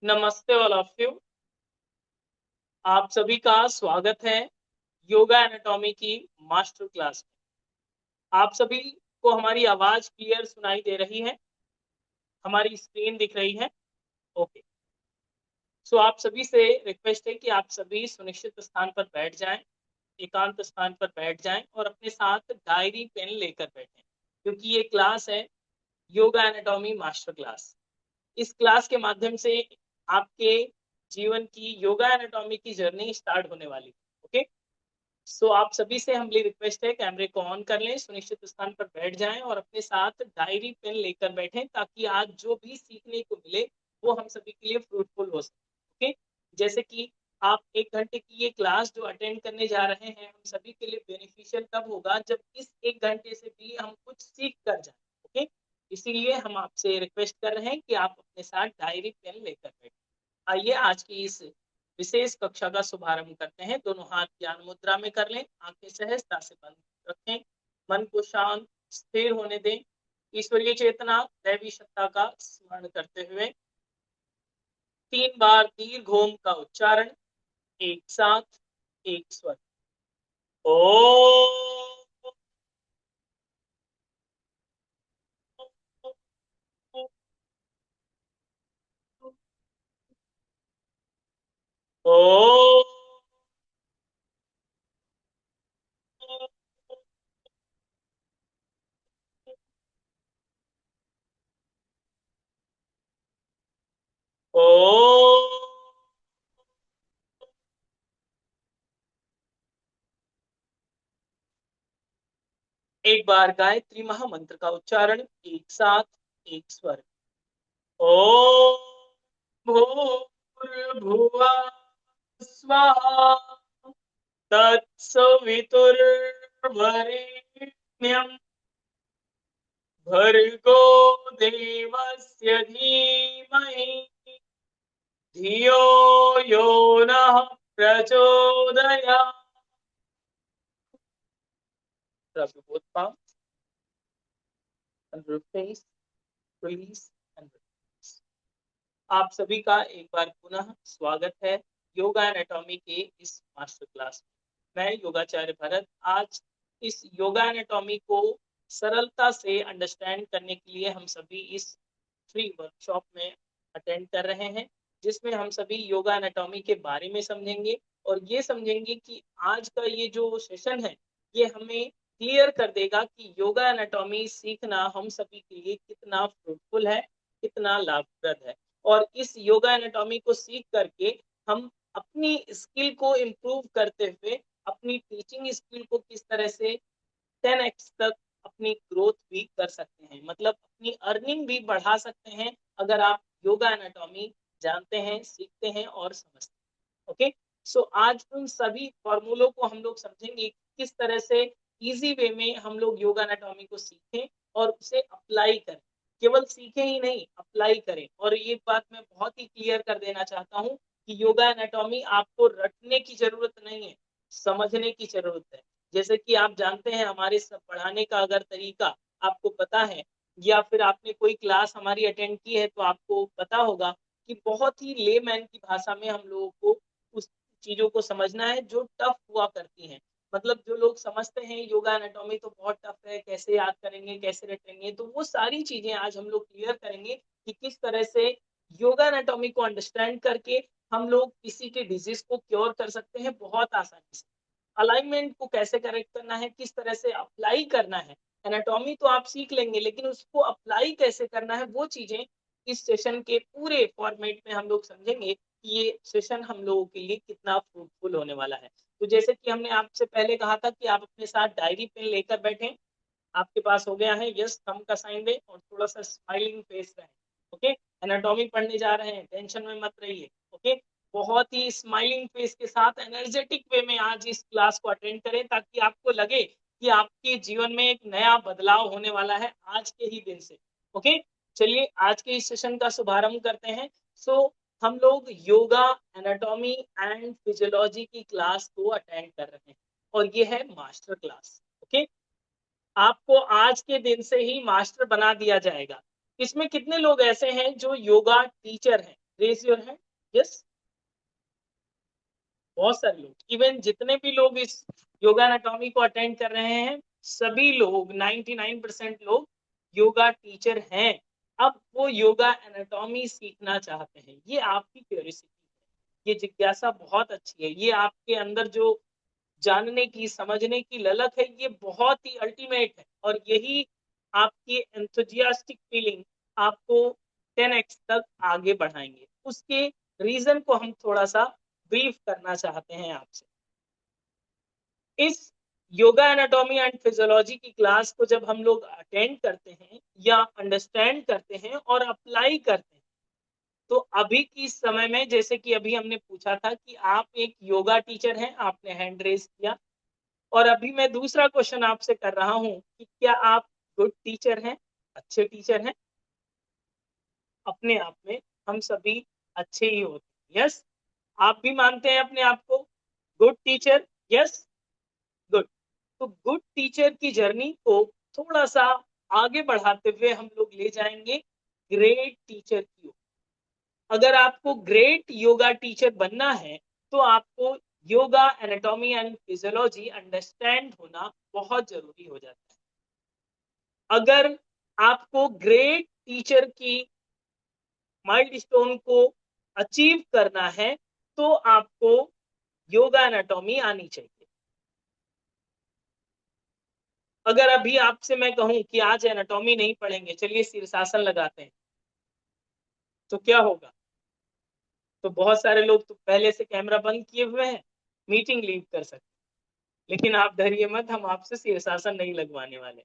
नमस्ते all of you. आप सभी का स्वागत है योगा एनाटॉमी की मास्टर क्लास में। आप सभी को हमारी आवाज क्लियर सुनाई दे रही है? हमारी स्क्रीन दिख रही है? ओके। सो आप सभी से रिक्वेस्ट है कि आप सभी सुनिश्चित स्थान पर बैठ जाएं, एकांत स्थान पर बैठ जाएं और अपने साथ डायरी पेन लेकर बैठें, क्योंकि ये क्लास है योगा एनाटॉमी मास्टर क्लास। इस क्लास के माध्यम से आपके जीवन की योगा एनाटॉमी की जर्नी स्टार्ट होने वाली है। ओके। सो आप सभी से हमारी रिक्वेस्ट है, कैमरे को ऑन कर लें, सुनिश्चित स्थान पर बैठ जाएं और अपने साथ डायरी पेन लेकर बैठें, ताकि आज जो भी सीखने को मिले वो हम सभी के लिए फ्रूटफुल हो सके। ओके। जैसे कि आप 1 घंटे की ये क्लास जो अटेंड करने जा रहे हैं, हम सभी के लिए बेनिफिशियल तब होगा जब इस 1 घंटे से भी हम कुछ सीख कर जाए। ओके। इसीलिए हम आपसे रिक्वेस्ट कर रहे हैं कि आप अपने साथ डायरी पेन लेकर बैठें। आइए आज की इस विशेष कक्षा का शुभारंभ करते हैं। दोनों हाथ ज्ञान मुद्रा में कर लें, आंखें सहजता से बंद रखें, मन को शांत स्थिर होने दें। ईश्वरीय चेतना दैवी सत्ता का स्मरण करते हुए 3 बार दीर्घ ओम का उच्चारण, एक साथ, एक स्वर। ओम। ओम। ओम। एक बार गायत्री महामंत्र का उच्चारण, एक साथ, एक स्वर। ओम भूर्भुवः स्वः तत्सवितुर्वरेण्यं भर्गो देवस्य धीमहि धियो यो नः प्रचोदयात्। Rub your both palms and your face, release and release. आप सभी का एक बार पुनः स्वागत है योगा एनाटॉमी के इस मास्टर क्लास में। मैं योगाचार्य भरत आज इस योगा एनाटॉमी को सरलता से अंडरस्टैंड करने के लिए हम सभी इस फ्री वर्कशॉप में अटेंड कर रहे हैं, जिसमें हम सभी योगा एनाटॉमी के बारे में समझेंगे और ये समझेंगे कि आज का ये जो सेशन है ये हमें क्लियर कर देगा कि योगा एनाटॉमी सीखना हम सभी के लिए कितना फ्रूटफुल है, कितना लाभप्रद है। और इस योगा एनाटॉमी को सीख करके हम अपनी स्किल को इम्प्रूव करते हुए अपनी टीचिंग स्किल को किस तरह से 10x तक अपनी ग्रोथ भी कर सकते हैं, मतलब अपनी अर्निंग भी बढ़ा सकते हैं, अगर आप योगा एनाटॉमी जानते हैं, सीखते हैं और समझते हैं। ओके। सो आज उन सभी फॉर्मूलों को हम लोग समझेंगे, किस तरह से इजी वे में हम लोग योगा एनाटॉमी को सीखें और उसे अप्लाई करें। केवल सीखें ही नहीं, अप्लाई करें। और ये बात मैं बहुत ही क्लियर कर देना चाहता हूँ कि योगा एनाटॉमी आपको रटने की जरूरत नहीं है, समझने की जरूरत है। जैसे कि आप जानते हैं, हमारे सब पढ़ाने का अगर तरीका आपको पता है या फिर आपने कोई क्लास हमारी अटेंड की है तो आपको पता होगा कि बहुत ही लेमैन की भाषा में हम लोगों को उस चीजों को समझना है जो टफ हुआ करती हैं। मतलब जो लोग समझते हैं योगा एनाटॉमी तो बहुत टफ है, कैसे याद करेंगे, कैसे रटेंगे, तो वो सारी चीजें आज हम लोग क्लियर करेंगे कि किस तरह से योगा एनाटॉमी को अंडरस्टैंड करके हम लोग किसी के डिजीज को क्योर कर सकते हैं बहुत आसानी से। अलाइनमेंट को कैसे करेक्ट करना है, किस तरह से अप्लाई करना है। एनाटॉमी तो आप सीख लेंगे, लेकिन उसको अप्लाई कैसे करना है वो चीजें इस सेशन के पूरे फॉर्मेट में हम लोग समझेंगे कि ये सेशन हम लोगों के लिए कितना फ्रूटफुल होने वाला है। तो जैसे कि हमने आपसे पहले कहा था कि आप अपने साथ डायरी पेन लेकर बैठें। आपके पास हो गया है? यस, थंब का साइन दे और थोड़ा सा स्माइलिंग फेस रहे। ओके। एनाटॉमी पढ़ने जा रहे हैं, टेंशन में मत रहिए। ओके। बहुत ही स्माइलिंग फेस के साथ एनर्जेटिक वे में आज इस क्लास को अटेंड करें, ताकि आपको लगे कि आपके जीवन में एक नया बदलाव होने वाला है आज के ही दिन से। ओके। चलिए आज के इस सेशन का शुभारंभ करते हैं। सो हम लोग योगा एनाटॉमी एंड फिजियोलॉजी की क्लास को अटेंड कर रहे हैं और ये है मास्टर क्लास। ओके। आपको आज के दिन से ही मास्टर बना दिया जाएगा। इसमें कितने लोग ऐसे हैं जो योगा टीचर हैं? Raise your hand. यस, बहुत सारे लोग, इवन जितने भी लोग इस योगा एनाटॉमी को अटेंड कर रहे हैं, सभी लोग 99% लोग योगा टीचर हैं। अब वो योगा एनाटॉमी सीखना चाहते हैं। ये आपकी क्यूरियोसिटी है, ये जिज्ञासा बहुत अच्छी है, ये आपके अंदर जो जानने की, समझने की ललक है, ये बहुत ही अल्टीमेट है। और यही आपकी एंथुजियास्टिक फीलिंग आपको 10x तक आगे बढ़ाएंगे। उसके रीजन को हम थोड़ा सा ब्रीफ करना चाहते हैं आपसे। इस योगा एनाटॉमी एंड फिजियोलॉजी की क्लास को जब हम लोग अटेंड करते हैं या अंडरस्टैंड करते हैं और अप्लाई करते हैं, तो अभी की समय में, जैसे कि अभी हमने पूछा था कि आप एक योगा टीचर हैं, आपने हैंड रेज किया, और अभी मैं दूसरा क्वेश्चन आपसे कर रहा हूं कि क्या आप गुड टीचर हैं, अच्छे टीचर हैं? अपने आप में हम सभी अच्छे ही होते हैं। यस, आप भी मानते हैं अपने आप को गुड टीचर? Yes, good. तो गुड टीचर की जर्नी को थोड़ा सा आगे बढ़ाते हुए हम लोग ले जाएंगे ग्रेट टीचर की ओर। अगर आपको ग्रेट योगा टीचर बनना है तो आपको yoga anatomy and physiology understand होना बहुत जरूरी हो जाता है। अगर आपको ग्रेट टीचर की माइलस्टोन को अचीव करना है तो आपको योगा एनाटॉमी आनी चाहिए। अगर अभी आपसे मैं कहूं कि आज एनाटॉमी नहीं पढ़ेंगे, चलिए शीर्षासन लगाते हैं, तो क्या होगा? तो बहुत सारे लोग तो पहले से कैमरा बंद किए हुए हैं, मीटिंग लीव कर सकते। लेकिन आप डरिए मत, हम आपसे शीर्षासन नहीं लगवाने वाले।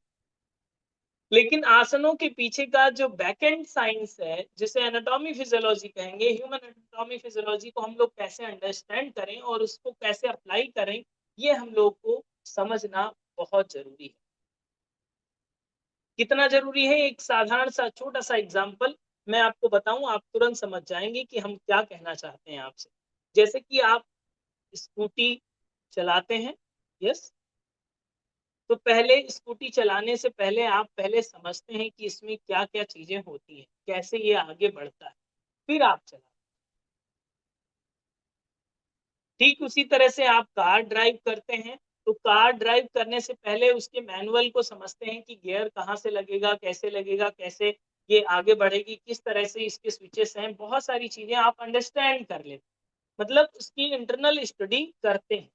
लेकिन आसनों के पीछे का जो बैकएंड साइंस है, जिसे एनाटॉमी फिजियोलॉजी कहेंगे, ह्यूमन एनाटॉमी फिजियोलॉजी को हम लोग कैसे अंडरस्टैंड करें और उसको कैसे अप्लाई करें, ये हम लोग को समझना बहुत जरूरी है। कितना जरूरी है? एक साधारण सा छोटा सा एग्जाम्पल मैं आपको बताऊं, आप तुरंत समझ जाएंगे कि हम क्या कहना चाहते हैं आपसे। जैसे कि आप स्कूटी चलाते हैं, यस, तो पहले स्कूटी चलाने से पहले आप पहले समझते हैं कि इसमें क्या क्या चीजें होती हैं, कैसे ये आगे बढ़ता है, फिर आप चलाते। ठीक उसी तरह से आप कार ड्राइव करते हैं, तो कार ड्राइव करने से पहले उसके मैनुअल को समझते हैं कि गियर कहाँ से लगेगा, कैसे ये आगे बढ़ेगी, किस तरह से इसके स्विचेस हैं, बहुत सारी चीजें आप अंडरस्टैंड कर लेते, मतलब उसकी इंटरनल स्टडी करते हैं।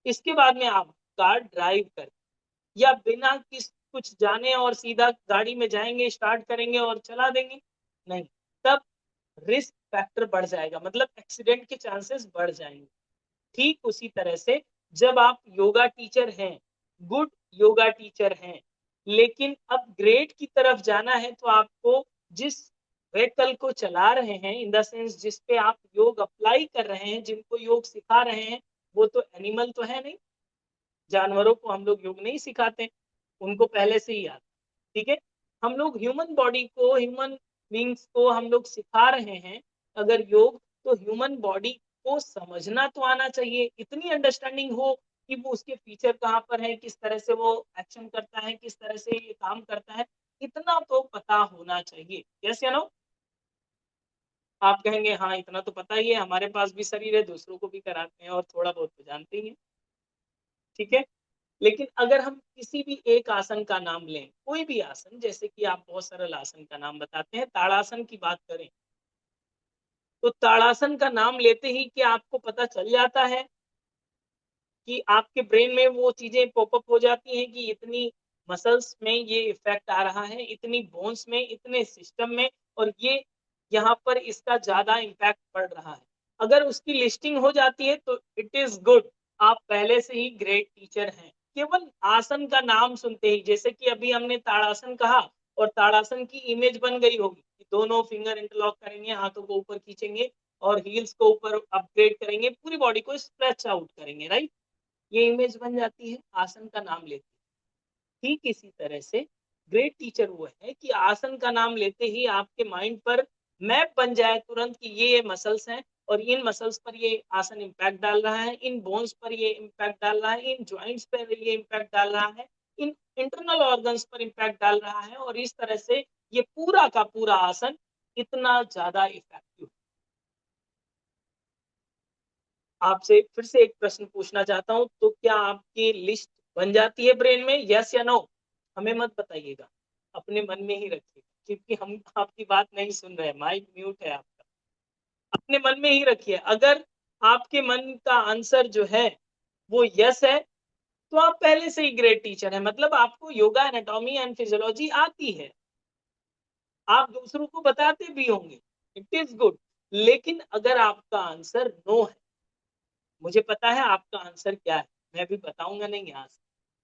इसके बाद में आप कार ड्राइव करते, या बिना कुछ जाने और सीधा गाड़ी में जाएंगे, स्टार्ट करेंगे और चला देंगे? नहीं, तब रिस्क फैक्टर बढ़ जाएगा, मतलब एक्सीडेंट के चांसेस बढ़ जाएंगे। ठीक उसी तरह से जब आप योगा टीचर हैं, गुड योगा टीचर हैं, लेकिन अब ग्रेड की तरफ जाना है, तो आपको जिस व्हीकल को चला रहे हैं, इन द सेंस जिस पे आप योग अप्लाई कर रहे हैं, जिनको योग सिखा रहे हैं, वो तो एनिमल तो है नहीं, जानवरों को हम लोग योग नहीं सिखाते, उनको पहले से ही आता। ठीक है, हम लोग ह्यूमन बॉडी को, ह्यूमन बींग्स को हम लोग सिखा रहे हैं अगर योग, तो ह्यूमन बॉडी को समझना तो आना चाहिए, इतनी अंडरस्टैंडिंग हो कि वो उसके फीचर कहाँ पर है, किस तरह से वो एक्शन करता है, किस तरह से ये काम करता है, इतना तो पता होना चाहिए। यस या नो? आप कहेंगे हाँ इतना तो पता ही है, हमारे पास भी शरीर है, दूसरों को भी कराते हैं और थोड़ा बहुत तो जानते ही हैं। ठीक है, लेकिन अगर हम किसी भी एक आसन का नाम लें, कोई भी आसन, जैसे कि आप बहुत सरल आसन का नाम बताते हैं, ताड़ासन की बात करें, तो ताड़ासन का नाम लेते ही क्या आपको पता चल जाता है कि आपके ब्रेन में वो चीजें पॉपअप हो जाती हैं कि इतनी मसल्स में ये इफेक्ट आ रहा है, इतनी बोन्स में, इतने सिस्टम में, और ये यहाँ पर इसका ज्यादा इम्पैक्ट पड़ रहा है? अगर उसकी लिस्टिंग हो जाती है तो इट इज गुड, आप पहले से ही ग्रेट टीचर हैं। केवल आसन का नाम सुनते ही, जैसे कि अभी हमने ताड़ासन कहा और ताड़ासन की इमेज बन गई होगी कि दोनों फिंगर इंटरलॉक करेंगे, हाथों को ऊपर खींचेंगे और हील्स को ऊपर अपग्रेड करेंगे, पूरी बॉडी को स्ट्रेच आउट करेंगे, राइट? ये इमेज बन जाती है आसन का नाम लेते। ठीक इसी तरह से ग्रेट टीचर वो है कि आसन का नाम लेते ही आपके माइंड पर मैप बन जाए तुरंत कि ये मसल्स हैं और इन मसल्स पर ये आसन इम्पैक्ट डाल रहा है, इन बोन्स पर ये इम्पैक्ट डाल रहा है, इन ज्वाइंट्स पर ये इम्पैक्ट डाल रहा है, इन इंटरनल ऑर्गन्स पर इम्पैक्ट डाल रहा है, और इस तरह से ये पूरा का पूरा आसन इतना ज्यादा इफेक्टिव। आपसे फिर से एक प्रश्न पूछना चाहता हूं, तो क्या आपकी लिस्ट बन जाती है ब्रेन में, यस या नो? हमें मत बताइएगा, अपने मन में ही रखिएगा, क्योंकि हम आपकी बात नहीं सुन रहे हैं, माइक म्यूट है आपका। अपने मन में ही रखिए। अगर आपके मन का आंसर जो है वो यस है, तो आप पहले से ही ग्रेट टीचर हैं, मतलब आपको योगा, एनाटॉमी एंड फिजियोलॉजी आती है, आप दूसरों को बताते भी होंगे, इट इज गुड। लेकिन अगर आपका आंसर नो है, मुझे पता है आपका आंसर क्या है, मैं भी बताऊंगा नहीं यहाँ से,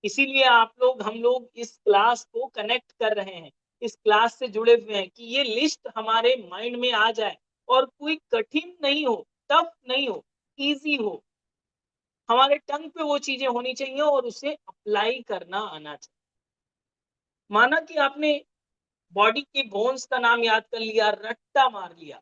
इसीलिए हम लोग इस क्लास को कनेक्ट कर रहे हैं, इस क्लास से जुड़े हुए हैं कि ये लिस्ट हमारे माइंड में आ जाए और कोई कठिन नहीं हो, टफ नहीं हो, इजी हो, हमारे टंग पे वो चीजें होनी चाहिए और उसे अप्लाई करना आना चाहिए। माना कि आपने बॉडी के बोन्स का नाम याद कर लिया, रट्टा मार लिया,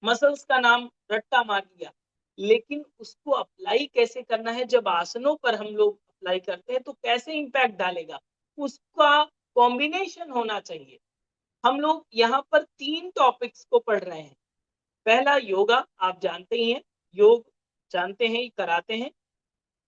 मसल्स का नाम रट्टा मार लिया, लेकिन उसको अप्लाई कैसे करना है, जब आसनों पर हम लोग अप्लाई करते हैं तो कैसे इंपैक्ट डालेगा, उसका कॉम्बिनेशन होना चाहिए। हम लोग यहाँ पर 3 टॉपिक्स को पढ़ रहे हैं। पहला योगा, आप जानते ही हैं, योग जानते हैं, कराते हैं।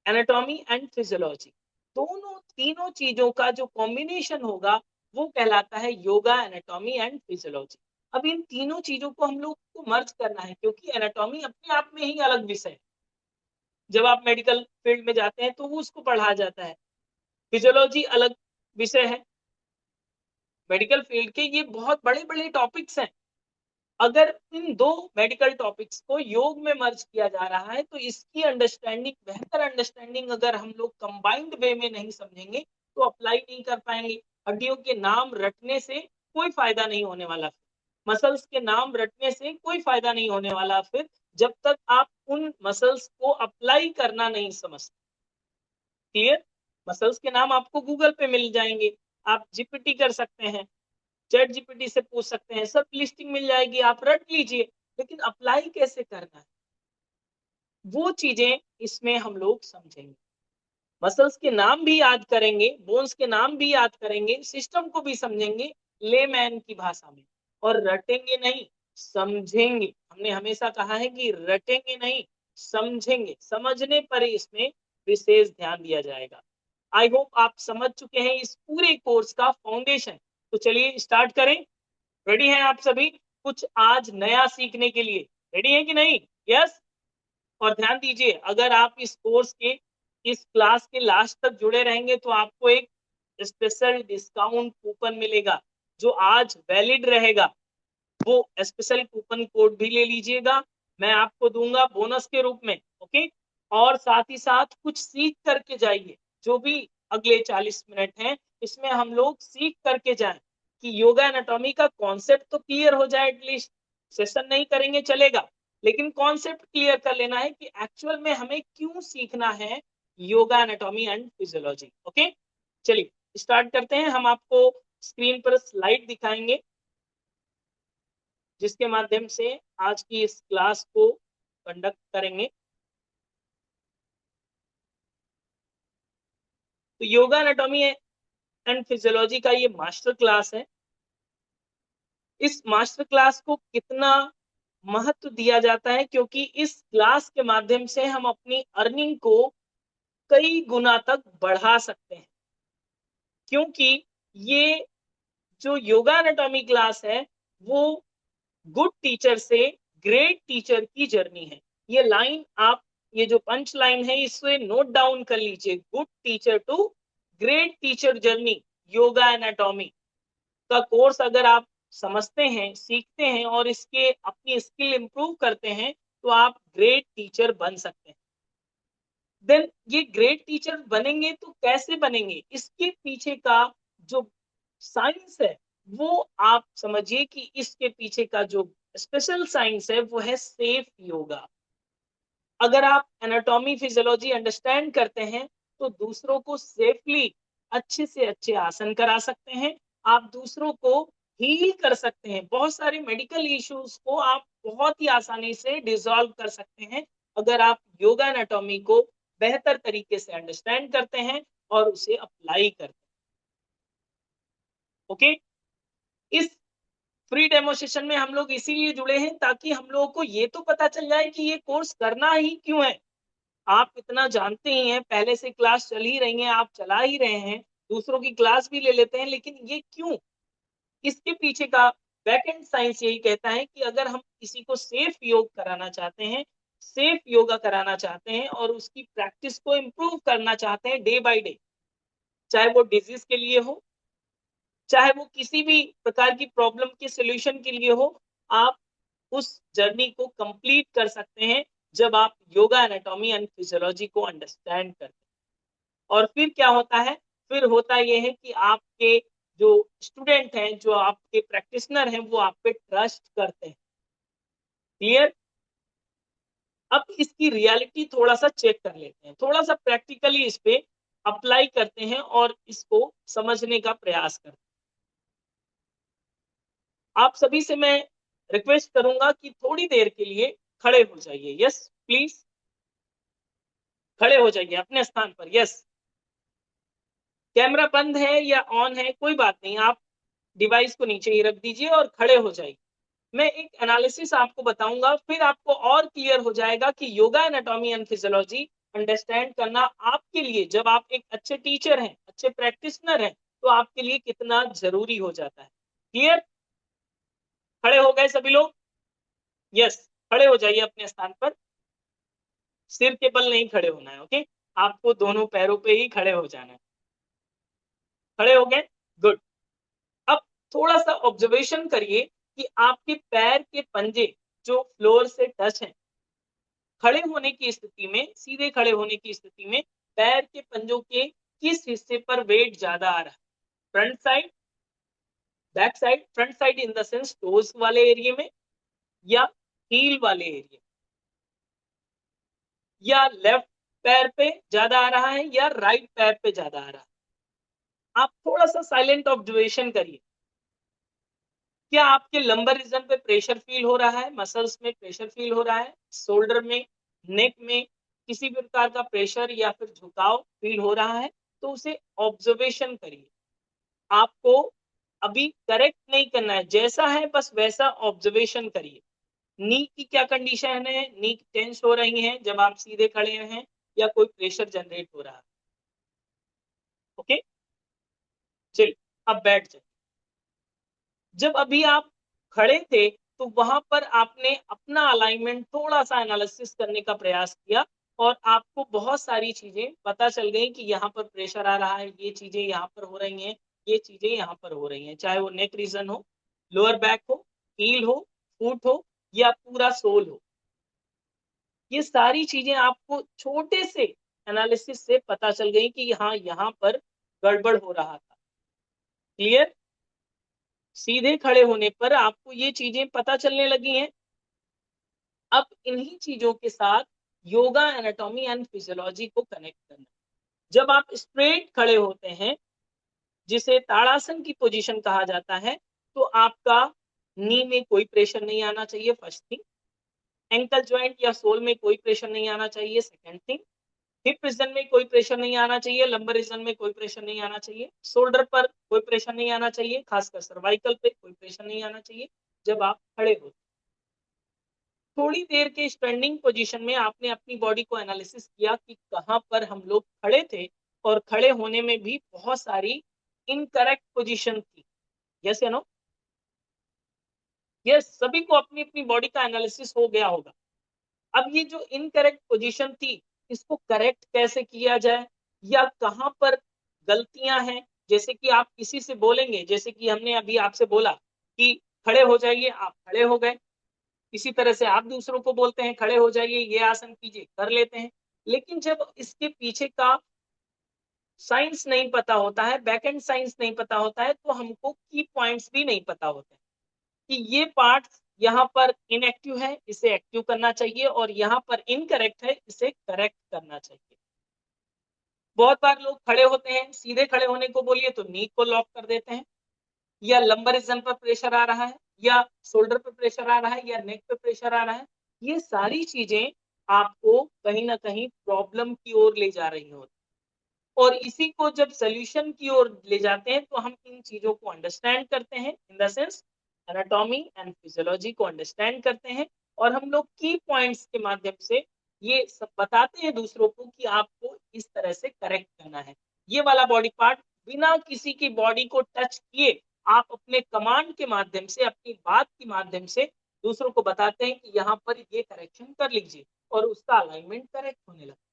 एनाटॉमी एंड फिजियोलॉजी, दोनों तीनों चीजों का जो कॉम्बिनेशन होगा वो कहलाता है योगा, एनाटॉमी एंड फिजियोलॉजी। अब इन तीनों चीजों को हम लोग को मर्ज करना है, क्योंकि एनाटॉमी अपने आप में ही अलग विषय है, जब आप मेडिकल फील्ड में जाते हैं तो वो उसको पढ़ा जाता है। फिजियोलॉजी अलग विषय है, मेडिकल फील्ड के ये बहुत बड़े बड़े टॉपिक्स हैं। अगर इन 2 मेडिकल टॉपिक्स को योग में मर्ज किया जा रहा है, तो इसकी अंडरस्टैंडिंग, बेहतर अंडरस्टैंडिंग अगर हम लोग कंबाइंड वे में नहीं समझेंगे तो अप्लाई नहीं कर पाएंगे। हड्डियों के नाम रटने से कोई फायदा नहीं होने वाला, मसल्स के नाम रटने से कोई फायदा नहीं होने वाला, फिर जब तक आप उन मसल्स को अप्लाई करना नहीं समझते। क्लियर? मसल्स के नाम आपको गूगल पे मिल जाएंगे, आप जीपीटी कर सकते हैं, चैट जीपीटी से पूछ सकते हैं, सब लिस्टिंग मिल जाएगी, आप रट लीजिए, लेकिन अप्लाई कैसे करना है वो चीजें इसमें हम लोग समझेंगे। मसल्स के नाम भी याद करेंगे, बोन्स के नाम भी याद करेंगे, सिस्टम को भी समझेंगे लेमैन की भाषा में, और रटेंगे नहीं, समझेंगे। हमने हमेशा कहा है कि रटेंगे नहीं, समझेंगे, समझने पर इसमें विशेष ध्यान दिया जाएगा। आई होप आप समझ चुके हैं इस पूरे कोर्स का फाउंडेशन। तो चलिए स्टार्ट करें। रेडी हैं आप सभी कुछ आज नया सीखने के लिए? रेडी है कि नहीं? यस? और ध्यान दीजिए, अगर आप इस कोर्स के, इस क्लास के लास्ट तक जुड़े रहेंगे तो आपको एक स्पेशल डिस्काउंट कूपन मिलेगा जो आज वैलिड रहेगा। वो स्पेशल कूपन कोड भी ले लीजिएगा, मैं आपको दूंगा बोनस के रूप में। ओके? और साथ ही साथ कुछ सीख करके जाइए, जो भी अगले 40 मिनट हैं इसमें हम लोग सीख करके जाएं कि योगा एनाटॉमी का कॉन्सेप्ट तो क्लियर हो जाए। एटलीस्ट सेशन नहीं करेंगे चलेगा, लेकिन कॉन्सेप्ट क्लियर कर लेना है कि एक्चुअल में हमें क्यों सीखना है yoga, anatomy and physiology. Okay, चलिए स्टार्ट करते हैं। हम आपको स्क्रीन पर स्लाइड दिखाएंगे जिसके माध्यम से आज की इस क्लास को कंडक्ट करेंगे। तो योगा, एनाटॉमी एंड फिजियोलॉजी का ये मास्टर क्लास है। इस मास्टर क्लास को कितना महत्व दिया जाता है, क्योंकि इस क्लास के माध्यम से हम अपनी अर्निंग को कई गुना तक बढ़ा सकते हैं। क्योंकि ये जो योगा एनाटॉमी क्लास है वो गुड टीचर से ग्रेट टीचर की जर्नी है। ये लाइन आप, ये जो पंच लाइन है इसे नोट डाउन कर लीजिए, good teacher to great teacher journey. Yoga anatomy का कोर्स अगर आप समझते हैं, सीखते हैं और इसके अपनी स्किल इंप्रूव करते हैं तो आप ग्रेट टीचर बन सकते हैं। देन ये ग्रेट टीचर बनेंगे तो कैसे बनेंगे, इसके पीछे का जो साइंस है वो आप समझिए कि इसके पीछे का जो स्पेशल साइंस है वो है सेफ योगा। अगर आप एनाटॉमी, फिजियोलॉजी अंडरस्टैंड करते हैं तो दूसरों को सेफली अच्छे से अच्छे आसन करा सकते हैं, आप दूसरों को हील कर सकते हैं, बहुत सारे मेडिकल इश्यूज को आप बहुत ही आसानी से डिसॉल्व कर सकते हैं अगर आप योगा एनाटॉमी को बेहतर तरीके से अंडरस्टैंड करते हैं और उसे अप्लाई करते हैं। ओके, इस फ्री डेमोस्ट्रेशन में हम लोग इसीलिए जुड़े हैं ताकि हम लोगों को ये तो पता चल जाए कि ये कोर्स करना ही क्यों है। आप इतना जानते ही हैं, पहले से क्लास चल ही रही है, आप चला ही रहे हैं, दूसरों की क्लास भी ले लेते हैं, लेकिन ये क्यों? इसके पीछे का बैक एंड साइंस यही कहता है कि अगर हम किसी को सेफ योग कराना चाहते हैं, सेफ योगा कराना चाहते हैं और उसकी प्रैक्टिस को इम्प्रूव करना चाहते हैं डे बाय डे, चाहे वो डिजीज के लिए हो, चाहे वो किसी भी प्रकार की प्रॉब्लम के सॉल्यूशन के लिए हो, आप उस जर्नी को कंप्लीट कर सकते हैं जब आप योगा एनाटॉमी एंड फिजियोलॉजी को अंडरस्टैंड करते हैं। और फिर क्या होता है? फिर होता यह है कि आपके जो स्टूडेंट हैं, जो आपके प्रैक्टिशनर हैं, वो आप पे ट्रस्ट करते हैं। क्लियर? अब इसकी रियलिटी थोड़ा सा चेक कर लेते हैं, थोड़ा सा प्रैक्टिकली इस पे अप्लाई करते हैं और इसको समझने का प्रयास करते हैं। आप सभी से मैं रिक्वेस्ट करूंगा कि थोड़ी देर के लिए खड़े हो जाइए। यस प्लीज, खड़े हो जाइए अपने स्थान पर। यस, कैमरा बंद है या ऑन है कोई बात नहीं, आप डिवाइस को नीचे ही रख दीजिए और खड़े हो जाइए। मैं एक एनालिसिस आपको बताऊंगा, फिर आपको और क्लियर हो जाएगा कि yoga anatomy and physiology understand करना आपके लिए, जब आप एक अच्छे टीचर हैं, अच्छे प्रैक्टिशनर हैं, तो आपके लिए कितना जरूरी हो जाता है। क्लियर? खड़े हो गए सभी लोग? यस, खड़े हो जाइए अपने स्थान पर। सिर के बल नहीं खड़े होना है, ओके? आपको दोनों पैरों पे ही खड़े हो जाना है। खड़े हो गए? गुड। अब थोड़ा सा ऑब्जर्वेशन करिए कि आपके पैर के पंजे जो फ्लोर से टच हैं, खड़े होने की स्थिति में, सीधे खड़े होने की स्थिति में पैर के पंजों के किस हिस्से पर वेट ज्यादा आ रहा है? Front side, back side? Front side in the sense toes वाले एरिया में, या हील वाले एरिया, या लेफ्ट पैर पे ज्यादा आ रहा है या राइट पैर पे ज्यादा आ रहा है? आप थोड़ा सा साइलेंट ऑब्जर्वेशन करिए। क्या आपके लंबर रीजन पे प्रेशर फील हो रहा है? मसल्स में प्रेशर फील हो रहा है? शोल्डर में, नेक में किसी भी प्रकार का प्रेशर या फिर झुकाव फील हो रहा है? तो उसे ऑब्जर्वेशन करिए। आपको अभी करेक्ट नहीं करना है, जैसा है बस वैसा ऑब्जर्वेशन करिए। नी की क्या कंडीशन है? नी टेंस हो रही है जब आप सीधे खड़े हैं, या कोई प्रेशर जनरेट हो रहा है? ओके, चलिए अब बैठ जाए। जब अभी आप खड़े थे तो वहां पर आपने अपना अलाइनमेंट थोड़ा सा एनालिसिस करने का प्रयास किया और आपको बहुत सारी चीजें पता चल गई कि यहाँ पर प्रेशर आ रहा है, ये चीजें यहाँ पर हो रही हैं, ये चीजें यहाँ पर हो रही हैं, चाहे वो नेक रीजन हो, लोअर बैक हो, हील हो, फुट हो, या पूरा सोल हो। ये सारी चीजें आपको छोटे से एनालिसिस से पता चल गई कि हाँ, यहाँ पर गड़बड़ हो रहा था। क्लियर? सीधे खड़े होने पर आपको ये चीजें पता चलने लगी हैं। अब इन्हीं चीजों के साथ योगा एनाटॉमी एंड फिजियोलॉजी को कनेक्ट करना। जब आप स्ट्रेट खड़े होते हैं, जिसे ताड़ासन की पोजीशन कहा जाता है, तो आपका नी में कोई प्रेशर नहीं आना चाहिए, फर्स्ट थिंग। एंकल ज्वाइंट या सोल में कोई प्रेशर नहीं आना चाहिए, सेकंड थिंग। हिप रीजन में कोई प्रेशर नहीं आना चाहिए, लंबर रीजन में कोई प्रेशर नहीं आना चाहिए, शोल्डर पर कोई प्रेशर नहीं आना चाहिए, खासकर सर्वाइकल पे कोई प्रेशर नहीं आना चाहिए जब आप खड़े होते। थोड़ी देर के स्टैंडिंग पोजीशन में आपने अपनी बॉडी को एनालिसिस किया कि कहां पर हम लोग खड़े थे, और खड़े होने में भी बहुत सारी इनकरेक्ट पोजीशन थी। यस या नो? यस, सभी को अपनी अपनी बॉडी का एनालिसिस हो गया होगा। अब ये जो इनकरेक्ट पोजीशन थी, इसको करेक्ट कैसे किया जाए, या कहां पर गलतियां हैं? जैसे कि आप किसी से बोलेंगे, जैसे कि हमने अभी आपसे बोला कि खड़े हो जाइए, आप खड़े हो गए। इसी तरह से आप दूसरों को बोलते हैं खड़े हो जाइए, ये आसन कीजिए, कर लेते हैं। लेकिन जब इसके पीछे का साइंस नहीं पता होता है, बैक एंड साइंस नहीं पता होता है, तो हमको की पॉइंट्स भी नहीं पता होते कि ये पार्ट यहाँ पर इनएक्टिव है, इसे एक्टिव करना चाहिए, और यहाँ पर इनकरेक्ट है, इसे करेक्ट करना चाहिए। बहुत बार लोग खड़े होते हैं, सीधे खड़े होने को बोलिए तो नी को लॉक कर देते हैं, या लंबर रीजन पर प्रेशर आ रहा है, या शोल्डर पर प्रेशर आ रहा है, या नेक पे प्रेशर आ रहा है। ये सारी चीजें आपको कहीं ना कहीं प्रॉब्लम की ओर ले जा रही होती, और इसी को जब सोल्यूशन की ओर ले जाते हैं तो हम इन चीजों को अंडरस्टैंड करते हैं, in the sense anatomy and physiology को अंडरस्टैंड करते हैं, और हम लोग की पॉइंट्स के माध्यम से ये सब बताते हैं दूसरों को कि आपको इस तरह से करेक्ट करना है। ये वाला बॉडी पार्ट बिना किसी की बॉडी को टच किए आप अपने कमांड के माध्यम से, अपनी बात के माध्यम से दूसरों को बताते हैं कि यहाँ पर ये करेक्शन कर लीजिए और उसका अलाइनमेंट करेक्ट होने लगता है,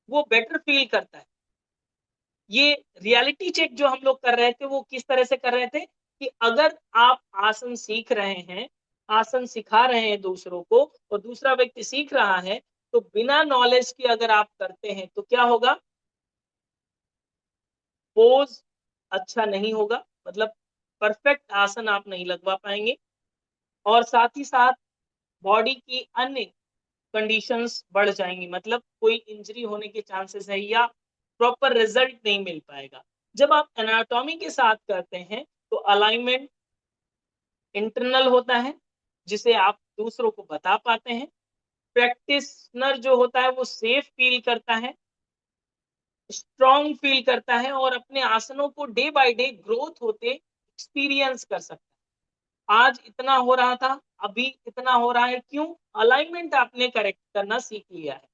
वो बेटर फील करता है। ये रियलिटी चेक जो हम लोग कर रहे थे वो किस तरह से कर रहे थे कि अगर आप आसन सीख रहे हैं, आसन सिखा रहे हैं दूसरों को और दूसरा व्यक्ति सीख रहा है, तो बिना नॉलेज के अगर आप करते हैं तो क्या होगा, पोज अच्छा नहीं होगा, मतलब परफेक्ट आसन आप नहीं लगवा पाएंगे और साथ ही साथ बॉडी की अन्य कंडीशंस बढ़ जाएंगी, मतलब कोई इंजरी होने के चांसेस है या प्रॉपर रिजल्ट नहीं मिल पाएगा। जब आप एनाटॉमी के साथ करते हैं तो अलाइनमेंट इंटरनल होता है जिसे आप दूसरों को बता पाते हैं। प्रैक्टिशनर जो होता है वो सेफ फील करता है, स्ट्रॉन्ग फील करता है और अपने आसनों को डे बाय डे ग्रोथ होते एक्सपीरियंस कर सकता है। आज इतना हो रहा था, अभी इतना हो रहा है, क्यों? अलाइनमेंट आपने करेक्ट करना सीख लिया है,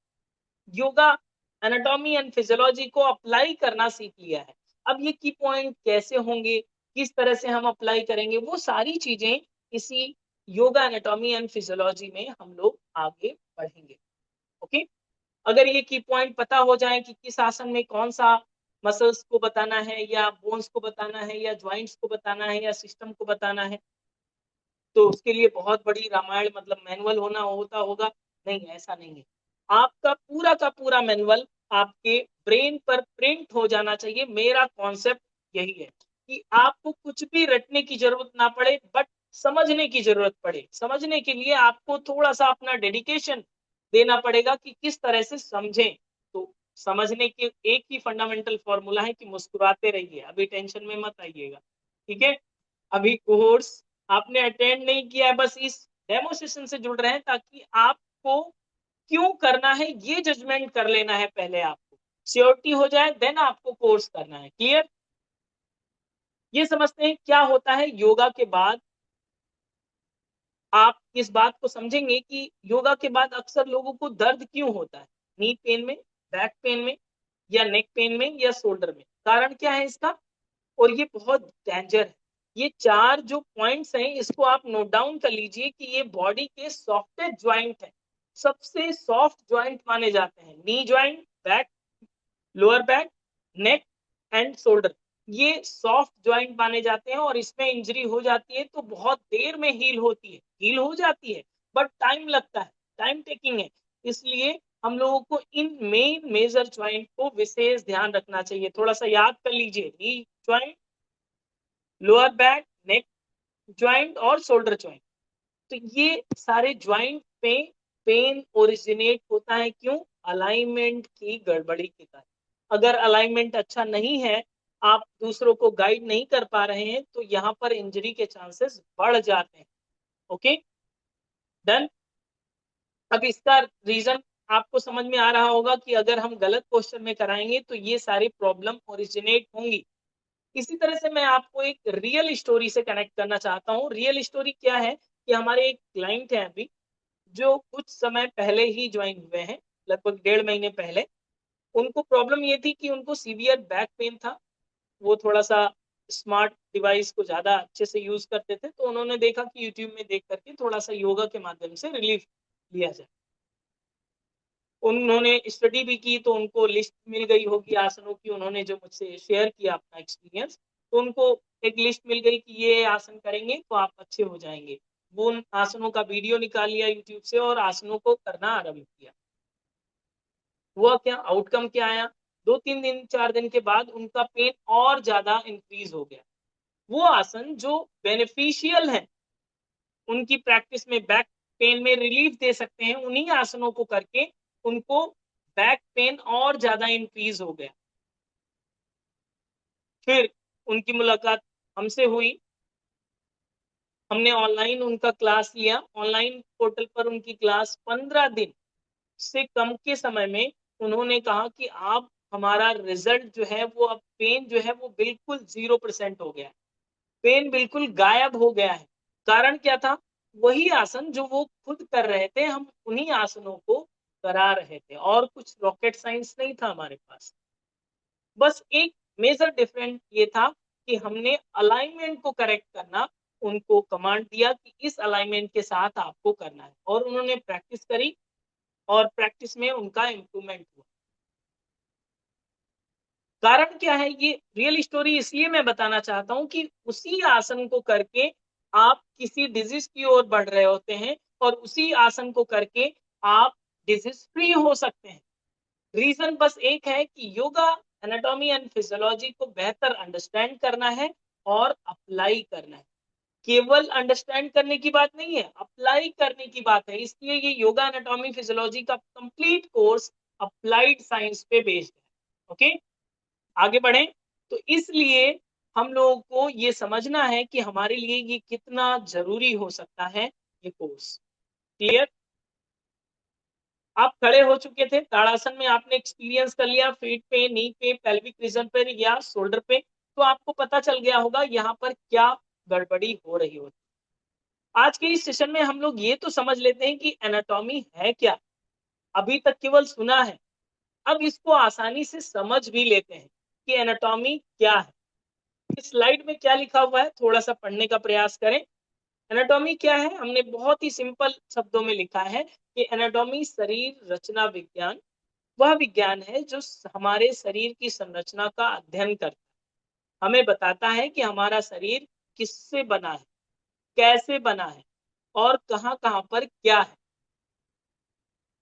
योगा एनाटॉमी एंड फिजियोलॉजी को अप्लाई करना सीख लिया है। अब ये की पॉइंट कैसे होंगे, किस तरह से हम अप्लाई करेंगे, वो सारी चीजें इसी योगा एनाटॉमी एंड फिजियोलॉजी में हम लोग आगे बढ़ेंगे। ओके, अगर ये की पॉइंट पता हो जाए कि किस आसन में कौन सा मसल्स को बताना है या बोन्स को बताना है या ज्वाइंट्स को बताना है या सिस्टम को बताना है, तो उसके लिए बहुत बड़ी रामायण मतलब मैनुअल होता होगा। नहीं, ऐसा नहीं है। आपका पूरा का पूरा मैनुअल आपके ब्रेन पर प्रिंट हो जाना चाहिए। मेरा कॉन्सेप्ट यही है कि आपको कुछ भी रटने की जरूरत ना पड़े, बट समझने की जरूरत पड़े। समझने के लिए आपको थोड़ा सा अपना डेडिकेशन देना पड़ेगा कि किस तरह से समझें। तो समझने के एक ही फंडामेंटल फॉर्मूला है कि मुस्कुराते रहिए, अभी टेंशन में मत आइएगा, ठीक है? अभी कोर्स आपने अटेंड नहीं किया है, बस इस डेमो सेशन से जुड़ रहे हैं ताकि आपको क्यों करना है ये जजमेंट कर लेना है। पहले आपको श्योरिटी हो जाए, देन आपको कोर्स करना है। क्लियर? ये समझते हैं क्या होता है योगा के बाद। आप इस बात को समझेंगे कि योगा के बाद अक्सर लोगों को दर्द क्यों होता है, नी पेन में, बैक पेन में या नेक पेन में या शोल्डर में। कारण क्या है इसका? और ये बहुत डेंजर है। ये 4 जो पॉइंट्स हैं इसको आप नोट डाउन कर लीजिए कि ये बॉडी के सॉफ्टेस्ट ज्वाइंट है, सबसे सॉफ्ट ज्वाइंट माने जाते हैं। Knee joint, back, lower back, neck and shoulder, ये सॉफ्ट ज्वाइंट माने जाते हैं और इसमें इंजरी हो जाती है तो बहुत देर में हील होती है, हील हो जाती है बट टाइम लगता है, टाइम टेकिंग है। इसलिए हम लोगों को इन मेन मेजर ज्वाइंट को विशेष ध्यान रखना चाहिए। थोड़ा सा याद कर लीजिए, नी ज्वाइंट, लोअर बैक, नेक ज्वाइंट और शोल्डर ज्वाइंट। तो ये सारे ज्वाइंट पे पेन ओरिजिनेट होता है, क्यों? अलाइनमेंट की गड़बड़ी के कारण। अगर अलाइनमेंट अच्छा नहीं है, आप दूसरों को गाइड नहीं कर पा रहे हैं, तो यहाँ पर इंजरी के चांसेस बढ़ जाते हैं। Okay, done. अब इसका रीजन आपको समझ में आ रहा होगा कि अगर हम गलत पोस्चर में कराएंगे तो ये सारी प्रॉब्लम ओरिजिनेट होंगी। इसी तरह से मैं आपको एक रियल स्टोरी से कनेक्ट करना चाहता हूँ। रियल स्टोरी क्या है कि हमारे एक क्लाइंट है अभी, जो कुछ समय पहले ही ज्वाइन हुए हैं, लगभग 1.5 महीने पहले। उनको प्रॉब्लम ये थी कि उनको सीवियर बैक पेन था। वो थोड़ा सा स्मार्ट डिवाइस को ज्यादा अच्छे से यूज करते थे, तो उन्होंने देखा कि यूट्यूब में देख करके थोड़ा सा योगा के माध्यम से रिलीफ लिया जाए। उन्होंने स्टडी भी की तो उनको लिस्ट मिल गई होगी आसनों की, उन्होंने जो मुझसे शेयर किया अपना एक्सपीरियंस, तो उनको एक लिस्ट मिल गई कि ये आसन करेंगे तो आप अच्छे हो जाएंगे। वो उन आसनों का वीडियो निकाल लिया यूट्यूब से और आसनों को करना आरंभ किया। हुआ क्या, आउटकम क्या आया? 2-3 दिन 4 दिन के बाद उनका पेन और ज्यादा इंक्रीज हो गया। वो आसन जो बेनिफिशियल है उनकी प्रैक्टिस में, बैक पेन में रिलीफ दे सकते हैं, उन्हीं आसनों को करके उनको बैक पेन और ज्यादा इंक्रीज हो गया। फिर उनकी मुलाकात हमसे हुई, हमने ऑनलाइन उनका क्लास लिया। ऑनलाइन पोर्टल पर उनकी क्लास 15 दिन से कम के समय में उन्होंने कहा कि आप हमारा रिजल्ट जो है वो, अब पेन जो है वो बिल्कुल 0% हो गया है, पेन बिल्कुल गायब हो गया है। कारण क्या था? वही आसन जो वो खुद कर रहे थे, हम उन्हीं आसनों को करा रहे थे और कुछ रॉकेट साइंस नहीं था हमारे पास। बस एक मेजर डिफरेंस ये था कि हमने अलाइनमेंट को करेक्ट करना उनको कमांड दिया कि इस अलाइनमेंट के साथ आपको करना है, और उन्होंने प्रैक्टिस करी और प्रैक्टिस में उनका इम्प्रूवमेंट हुआ। कारण क्या है, ये रियल स्टोरी इसलिए मैं बताना चाहता हूं कि उसी आसन को करके आप किसी डिजीज की ओर बढ़ रहे होते हैं और उसी आसन को करके आप डिजीज फ्री हो सकते हैं। रीजन बस एक है कि योगा एनाटॉमी एंड फिजियोलॉजी को बेहतर अंडरस्टैंड करना है और अप्लाई करना है। केवल अंडरस्टैंड करने की बात नहीं है, अप्लाई करने की बात है। इसलिए ये योगा एनाटॉमी फिजियोलॉजी का कंप्लीट कोर्स अप्लाइड साइंस पे बेस्ड है। ओके, आगे बढ़ें। तो इसलिए हम लोगों को ये समझना है कि हमारे लिए ये कितना जरूरी हो सकता है ये कोर्स। क्लियर? आप खड़े हो चुके थे ताड़ासन में, आपने एक्सपीरियंस कर लिया फीट पे, नी पे, पेल्विक रीजन पे या शोल्डर पे, तो आपको पता चल गया होगा यहाँ पर क्या गड़बड़ी हो रही होती। आज के इस सेशन में हम लोग ये तो समझ लेते हैं कि एनाटॉमी है क्या। अभी तक केवल सुना है, अब इसको आसानी से समझ भी लेते हैं कि एनाटॉमी क्या है। इस स्लाइड में क्या लिखा हुआ है थोड़ा सा पढ़ने का प्रयास करें। एनाटॉमी क्या है, हमने बहुत ही सिंपल शब्दों में लिखा है कि एनाटॉमी शरीर रचना विज्ञान वह विज्ञान है जो हमारे शरीर की संरचना का अध्ययन करता है। हमें बताता है कि हमारा शरीर किससे बना है, कैसे बना है और कहां कहां पर क्या है।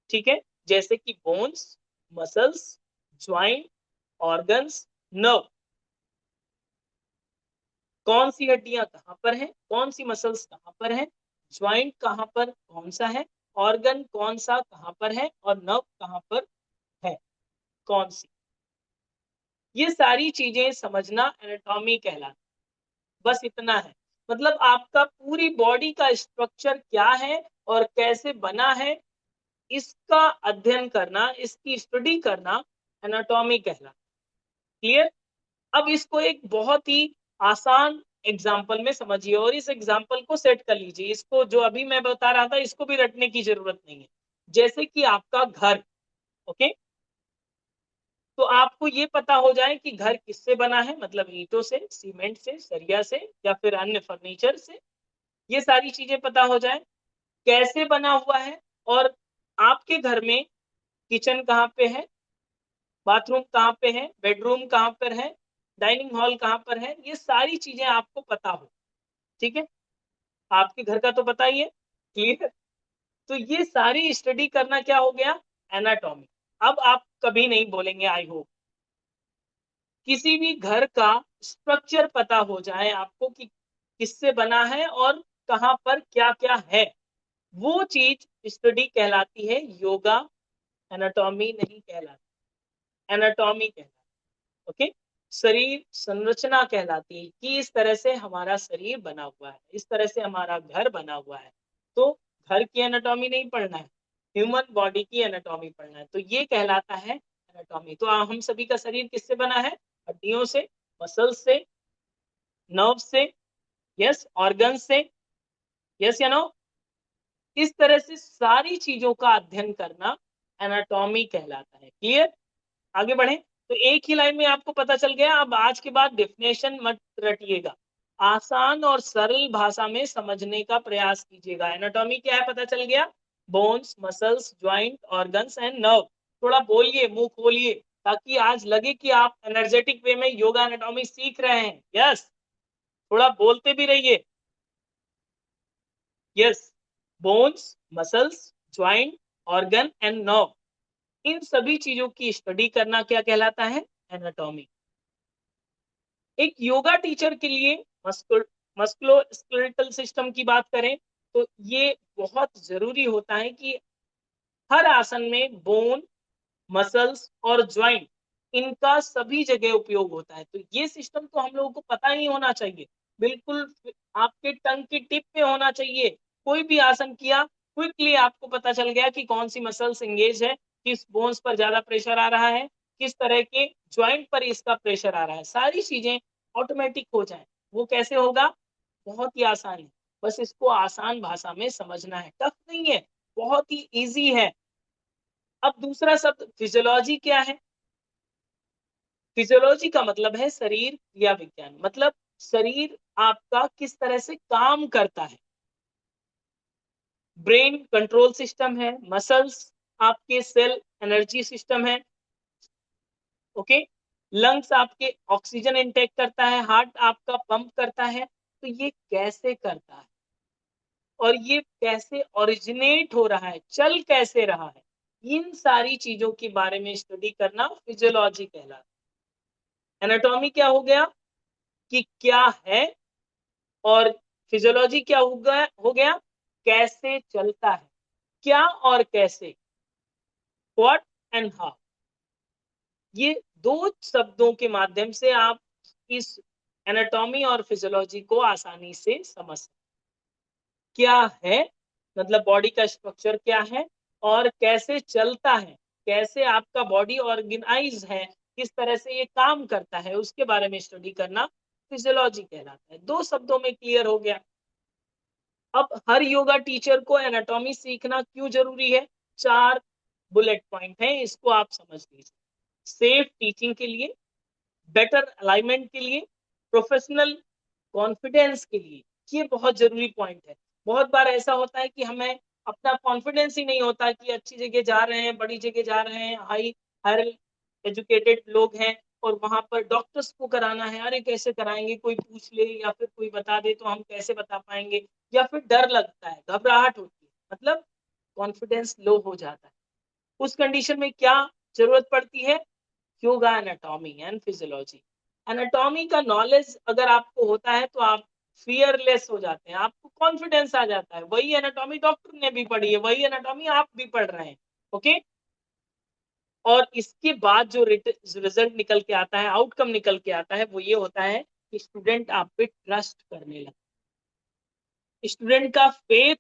ठीक है, जैसे कि bones, muscles, joint, organs, nerve. कौन सी हड्डियां कहां पर हैं, कौन सी मसल्स कहां पर हैं, ज्वाइंट कहां पर कौन सा है, ऑर्गन कौन सा कहां पर है और नर्व कहां पर है कौन सी। ये सारी चीजें समझना एनाटॉमी कहलाता है। बस इतना है, मतलब आपका पूरी बॉडी का स्ट्रक्चर क्या है और कैसे बना है, इसका अध्ययन करना, इसकी स्टडी करना एनाटॉमी कहलाता है। क्लियर? अब इसको एक बहुत ही आसान एग्जाम्पल में समझिए और इस एग्जाम्पल को सेट कर लीजिए। इसको जो अभी मैं बता रहा था इसको भी रटने की जरूरत नहीं है। जैसे कि आपका घर, ओके, तो आपको ये पता हो जाए कि घर किससे बना है, मतलब ईंटों से, सीमेंट से, सरिया से या फिर अन्य फर्नीचर से। ये सारी चीजें पता हो जाए कैसे बना हुआ है, और आपके घर में किचन कहाँ पे है, बाथरूम कहाँ पे है, बेडरूम कहाँ पर है, डाइनिंग हॉल कहाँ पर है, ये सारी चीजें आपको पता हो। ठीक है, आपके घर का तो पता ही है। क्लियर? तो ये सारी स्टडी करना क्या हो गया, एनाटॉमी। अब आप कभी नहीं बोलेंगे, आई होप किसी भी घर का स्ट्रक्चर पता हो जाए आपको कि किससे बना है और कहां पर क्या क्या है, वो चीज स्टडी कहलाती है योगा, एनाटॉमी नहीं कहलाती, एनाटॉमी कहलाती। ओके, शरीर संरचना कहलाती है कि इस तरह से हमारा शरीर बना हुआ है, इस तरह से हमारा घर बना हुआ है। तो घर की एनाटॉमी नहीं पढ़ना है, ह्यूमन बॉडी की एनाटॉमी पढ़ना है, तो ये कहलाता है एनाटॉमी। तो हम सभी का शरीर किससे बना है, हड्डियों से, मसल से, नर्व से, यस, ऑर्गन से, यस या नो। इस तरह से सारी चीजों का अध्ययन करना एनाटॉमी कहलाता है। क्लियर? आगे बढ़े। तो एक ही लाइन में आपको पता चल गया। अब आज के बाद डेफिनेशन मत रटिएगा, आसान और सरल भाषा में समझने का प्रयास कीजिएगा। एनाटॉमी क्या है पता चल गया, bones, muscles, joint, organs and nerve. थोड़ा बोलिए, मुंह खोलिए, ताकि आज लगे कि आप एनर्जेटिक वे में योगा एनाटॉमी सीख रहे हैं। यस, थोड़ा बोलते भी रहिए। Yes, bones, muscles, joint, organ and nerve, इन सभी चीजों की स्टडी करना क्या कहलाता है, एनाटॉमी। एक योगा टीचर के लिए मस्कुलोस्केलेटल सिस्टम की बात करें तो ये बहुत जरूरी होता है कि हर आसन में बोन, मसल्स और ज्वाइंट, इनका सभी जगह उपयोग होता है। तो ये सिस्टम तो हम लोगों को पता ही होना चाहिए, बिल्कुल आपके टंग की टिप पे होना चाहिए। कोई भी आसन किया, क्विकली आपको पता चल गया कि कौन सी मसल्स एंगेज है, किस बोन्स पर ज्यादा प्रेशर आ रहा है, किस तरह के ज्वाइंट पर इसका प्रेशर आ रहा है, सारी चीजें ऑटोमेटिक हो जाए। वो कैसे होगा, बहुत ही आसान है, बस इसको आसान भाषा में समझना है। टफ नहीं है, बहुत ही इजी है। अब दूसरा शब्द फिजियोलॉजी क्या है? फिजियोलॉजी का मतलब है शरीर क्रिया विज्ञान, मतलब शरीर आपका किस तरह से काम करता है। ब्रेन कंट्रोल सिस्टम है, मसल्स आपके सेल एनर्जी सिस्टम है, ओके। लंग्स आपके ऑक्सीजन इनटेक करता है, हार्ट आपका पंप करता है। तो ये कैसे करता है और ये कैसे ओरिजिनेट हो रहा है, चल कैसे रहा है, इन सारी चीजों के बारे में स्टडी करना फिजियोलॉजी कहलाता है। एनाटॉमी क्या हो गया कि क्या है, और फिजियोलॉजी क्या हो गया कैसे चलता है, क्या और कैसे, व्हाट एंड हाउ। ये दो शब्दों के माध्यम से आप इस एनाटॉमी और फिजियोलॉजी को आसानी से समझ सकते। क्या है मतलब बॉडी का स्ट्रक्चर क्या है, और कैसे चलता है, कैसे आपका बॉडी ऑर्गेनाइज है, किस तरह से ये काम करता है, उसके बारे में स्टडी करना फिजियोलॉजी कहलाता है। दो शब्दों में क्लियर हो गया। अब हर योगा टीचर को एनाटॉमी सीखना क्यों जरूरी है? 4 बुलेट पॉइंट हैं, इसको आप समझ लीजिए। सेफ टीचिंग के लिए, बेटर अलाइनमेंट के लिए, प्रोफेशनल कॉन्फिडेंस के लिए। ये बहुत जरूरी पॉइंट है। बहुत बार ऐसा होता है कि हमें अपना कॉन्फिडेंस ही नहीं होता कि अच्छी जगह जा रहे हैं, बड़ी जगह जा रहे हैं, हायर एजुकेटेड लोग हैं, और वहां पर डॉक्टर्स को कराना है, अरे कैसे कराएंगे, कोई पूछ ले या फिर कोई बता दे तो हम कैसे बता पाएंगे, या फिर डर लगता है, घबराहट होती है, मतलब कॉन्फिडेंस लो हो जाता है। उस कंडीशन में क्या जरूरत पड़ती है? Yoga anatomy and physiology. Anatomy का नॉलेज अगर आपको होता है तो आप फियरलेस हो जाते हैं, आपको कॉन्फिडेंस आ जाता है। वही एनाटॉमी डॉक्टर ने भी पढ़ी है, वही एनाटॉमी आप भी पढ़ रहे हैं, ओके। और इसके बाद जो रिजल्ट निकल के आता है, आउटकम निकल के आता है, वो ये होता है कि स्टूडेंट आप पे ट्रस्ट करने लगता है, स्टूडेंट का फेथ